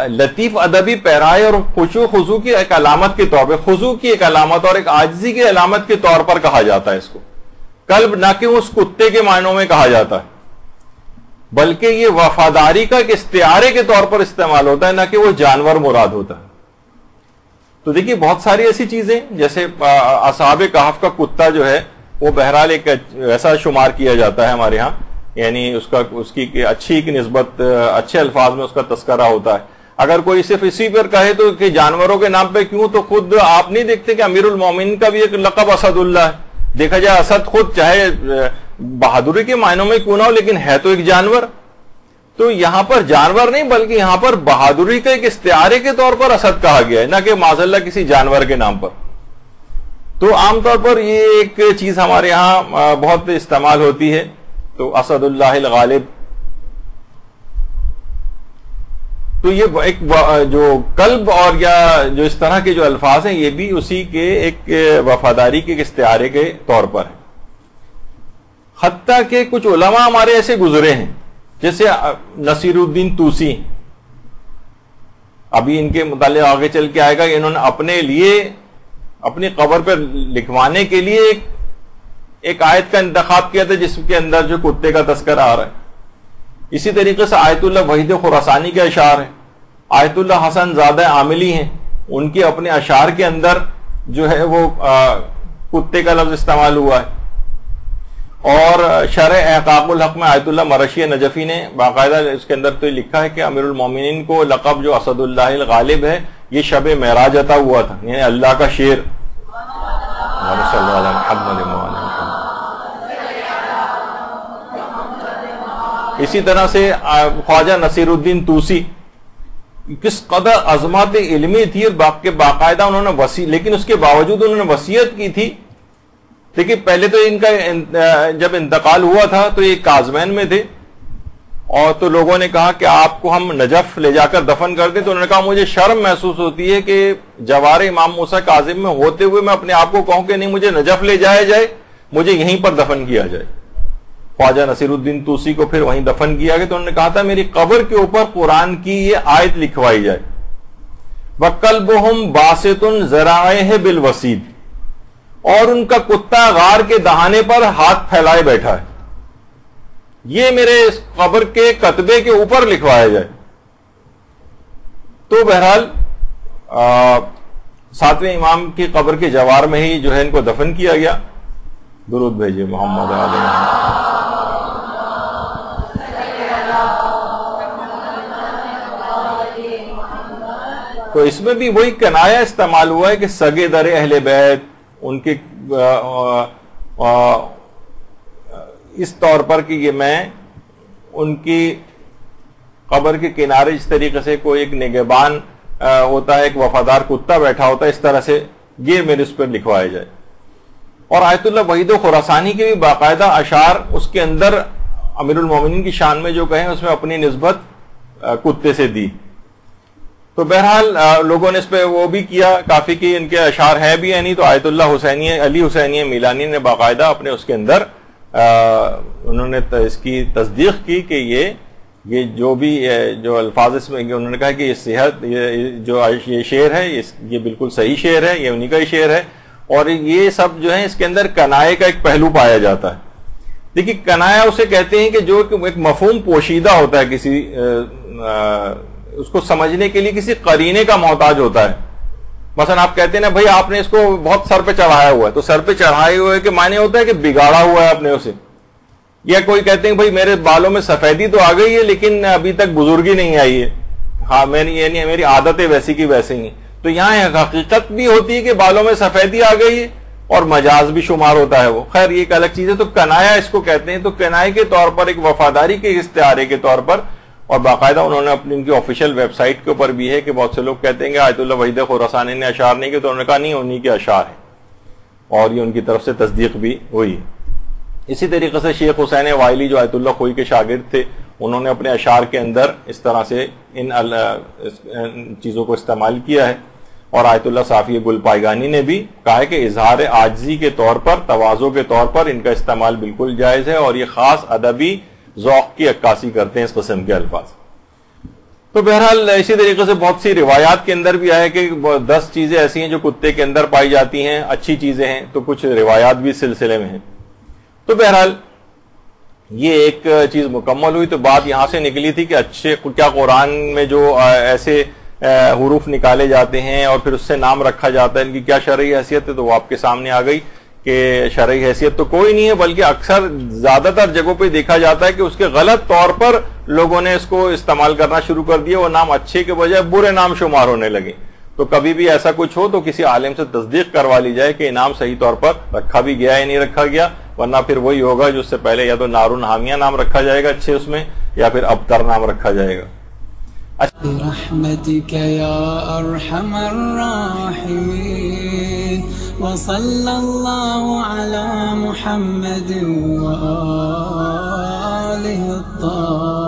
لطیف ادبی پیرائے اور خشوع خضوع کی ایک علامت کے طور پہ، خضوع کی ایک علامت اور ایک عاجزی کی علامت کے طور پر کہا جاتا ہے اس کو. قلب نہ کہ اس کتے کے معنوں میں کہا جاتا ہے، بلکہ یہ وفاداری کا ایک استعارے کے طور پر استعمال ہوتا ہے، نہ کہ وہ جانور مراد ہوتا ہے. تو دیکھیے بہت ساری ایسی چیزیں، جیسے اصحاب کہف کا کتا جو ہے وہ بہرحال ایک ایسا شمار کیا جاتا ہے ہمارے ہاں، یعنی اس کی اچھی ایک نسبت، اچھے الفاظ میں اس کا تذکرہ ہوتا ہے. اگر کوئی صرف اسی پر کہے تو کہ جانوروں کے نام پہ کیوں، تو خود آپ نہیں دیکھتے کہ امیر المومنین کا بھی ایک لقب اسد اللہ ہے. دیکھا جائے اسد خود چاہے بہادری کے معنوں میں کیوں نہ ہو، لیکن ہے تو ایک جانور. تو یہاں پر جانور نہیں بلکہ یہاں پر بہادری کا ایک استعارے کے طور پر اسد کہا گیا ہے، نہ کہ معاذ اللہ کسی جانور کے نام پر. تو عام طور پر یہ ایک چیز ہمارے ہاں بہت استعمال ہوتی ہے. تو اسد اللہ الغالب، تو یہ ایک جو قلب اور یا جو اس طرح کے جو الفاظ ہیں یہ بھی اسی کے ایک وفاداری کے استعارے کے طور پر ہے. حتیٰ کہ کچھ علماء ہمارے ایسے گزرے ہیں، جیسے نصیر الدین توسی، ابھی ان کے متعلق آگے چل کے آئے گا کہ انہوں نے اپنے لیے اپنی قبر پر لکھوانے کے لیے ایک آیت کا انتخاب کیا تھا جس کے اندر جو کتے کا تذکرہ آ رہا ہے. اسی طریقے سے آیت اللہ وحید خراسانی کے اشعار ہیں، آیت اللہ حسن زادہ عاملی ہیں، ان کے اپنے اشعار کے اندر جو ہے وہ کتے کا لفظ استعمال ہوا ہے. اور شرح احقاق الحق میں آیت اللہ مرشی نجفی نے باقاعدہ اس کے اندر تو لکھا ہے کہ امیر المومنین کو لقب جو اسد اللہ الغالب ہے یہ شب معراج عطا ہوا تھا، یعنی اللہ کا شیر. اسی طرح سے خواجہ نصیر الدین توسی، کس قدر عظمت علمی تھی اور باقاعدہ انہوں نے لیکن اس کے باوجود انہوں نے وصیت کی تھی. دیکھیے پہلے تو ان کا جب انتقال ہوا تھا تو یہ کاظمین میں تھے، اور تو لوگوں نے کہا کہ آپ کو ہم نجف لے جا کر دفن کر دیں. تو انہوں نے کہا مجھے شرم محسوس ہوتی ہے کہ جوار امام موسیٰ کاظم میں ہوتے ہوئے میں اپنے آپ کو کہوں کہ نہیں مجھے نجف لے جایا جائے، مجھے یہیں پر دفن کیا جائے. خواجہ نصیر الدین توسی کو پھر وہیں دفن کیا گیا. تو انہوں نے کہا تھا میری قبر کے اوپر قرآن کی یہ آیت لکھوائی جائے، وَقَلْبُهُمْ بَاسِطٌ ذَرَائِهِ بِالْوَسِيدِ، اور ان کا کتا غار کے دہانے پر ہاتھ پھیلائے بیٹھا ہے، یہ میرے اس قبر کے کتبے کے اوپر لکھوایا جائے. تو بہرحال ساتویں امام کی قبر کے جوار میں ہی جو ہے ان کو دفن کیا گیا. درود بھیجیے محمد علیہ محمد. تو اس میں بھی وہی کنایا استعمال ہوا ہے کہ سگے در اہل بیت، ان کے اس طور پر کہ یہ میں ان کی قبر کے کنارے اس طریقے سے کوئی ایک نگہبان ہوتا ہے، ایک وفادار کتا بیٹھا ہوتا ہے، اس طرح سے یہ میرے اس پر لکھوایا جائے. اور آیت اللہ وحید خراسانی کے بھی باقاعدہ اشعار اس کے اندر امیر المومنین کی شان میں جو کہیں اس میں اپنی نسبت کتے سے دی. تو بہرحال لوگوں نے اس پہ وہ بھی کیا کافی کہ ان کے اشعار ہیں بھی، یعنی تو آیت اللہ حسینی علی حسینی میلانی نے باقاعدہ اپنے اس کے اندر انہوں نے اس کی تصدیق کی کہ یہ جو بھی جو الفاظ اس میں انہوں نے کہا کہ یہ صحت یہ شعر ہے یہ بالکل صحیح شعر ہے، یہ انہی کا ہی شعر ہے. اور یہ سب جو ہے اس کے اندر کنائے کا ایک پہلو پایا جاتا ہے. دیکھیے کنایا اسے کہتے ہیں کہ جو ایک مفہوم پوشیدہ ہوتا ہے، کسی اس کو سمجھنے کے لیے کسی قرینے کا محتاج ہوتا ہے. مثلا آپ کہتے ہیں نا بھائی آپ نے اس کو بہت سر پہ چڑھایا ہوا ہے، تو سر پہ چڑھائے ہوئے کے معنی ہوتا ہے کہ بگاڑا ہوا ہے اپنے اسے. یا کوئی کہتے ہیں بھائی میرے بالوں میں سفیدی تو آ گئی ہے لیکن ابھی تک بزرگی نہیں آئی ہے، ہاں یعنی میری عادتیں ویسی کی ویسے ہی. تو یہاں حقیقت بھی ہوتی ہے کہ بالوں میں سفیدی آ گئی ہے اور مجاز بھی شمار ہوتا ہے وہ. خیر یہ ایک الگ چیز ہے. تو کنایا اس کو کہتے ہیں. تو کنائے کے طور پر، ایک وفاداری کے استعارے کے طور پر، اور باقاعدہ انہوں نے اپنی ان کی آفیشیل ویب سائٹ کے اوپر بھی ہے کہ بہت سے لوگ کہتے ہیں کہ آیت اللہ وحید خراسانی نے اشعار نہیں کیے، تو انہوں نے کہا نہیں، انہی کے اشعار ہیں اور یہ ان کی طرف سے تصدیق بھی ہوئی. اسی طریقے سے شیخ حسین وائلی جو آیت اللہ خوئی کے شاگرد تھے، انہوں نے اپنے اشعار کے اندر اس طرح سے ان چیزوں کو استعمال کیا ہے. اور آیت اللہ صافی گل پائگانی نے بھی کہا ہے کہ اظہار عاجزی کے طور پر، تواضع کے طور پر ان کا استعمال بالکل جائز ہے، اور یہ خاص ادبی ذوق کی عکاسی کرتے ہیں اس قسم کے الفاظ. تو بہرحال اسی طریقے سے بہت سی روایات کے اندر بھی آئے کہ 10 چیزیں ایسی ہیں جو کتے کے اندر پائی جاتی ہیں، اچھی چیزیں ہیں. تو کچھ روایات بھی اس سلسلے میں ہیں. تو بہرحال یہ ایک چیز مکمل ہوئی. تو بات یہاں سے نکلی تھی کہ اچھے کیا قرآن میں جو ایسے حروف نکالے جاتے ہیں اور پھر اس سے نام رکھا جاتا ہے، ان کی کیا شرعی حیثیت ہے. تو وہ آپ کے سامنے آ گئی کہ شرعی حیثیت تو کوئی نہیں ہے، بلکہ اکثر زیادہ تر جگہوں پہ دیکھا جاتا ہے کہ اس کے غلط طور پر لوگوں نے اس کو استعمال کرنا شروع کر دیا. وہ نام اچھے کے بجائے برے نام شمار ہونے لگے. تو کبھی بھی ایسا کچھ ہو تو کسی عالم سے تصدیق کروا لی جائے کہ نام صحیح طور پر رکھا بھی گیا یا نہیں رکھا گیا، ورنہ پھر وہی ہوگا جو اس سے پہلے یا تو نارون حامیہ نام رکھا جائے گا اچھے اس میں، یا پھر ابتر نام رکھا جائے گا. برحمتك يا أرحم الراحمين وصلى الله على محمد وآله الطاهرين.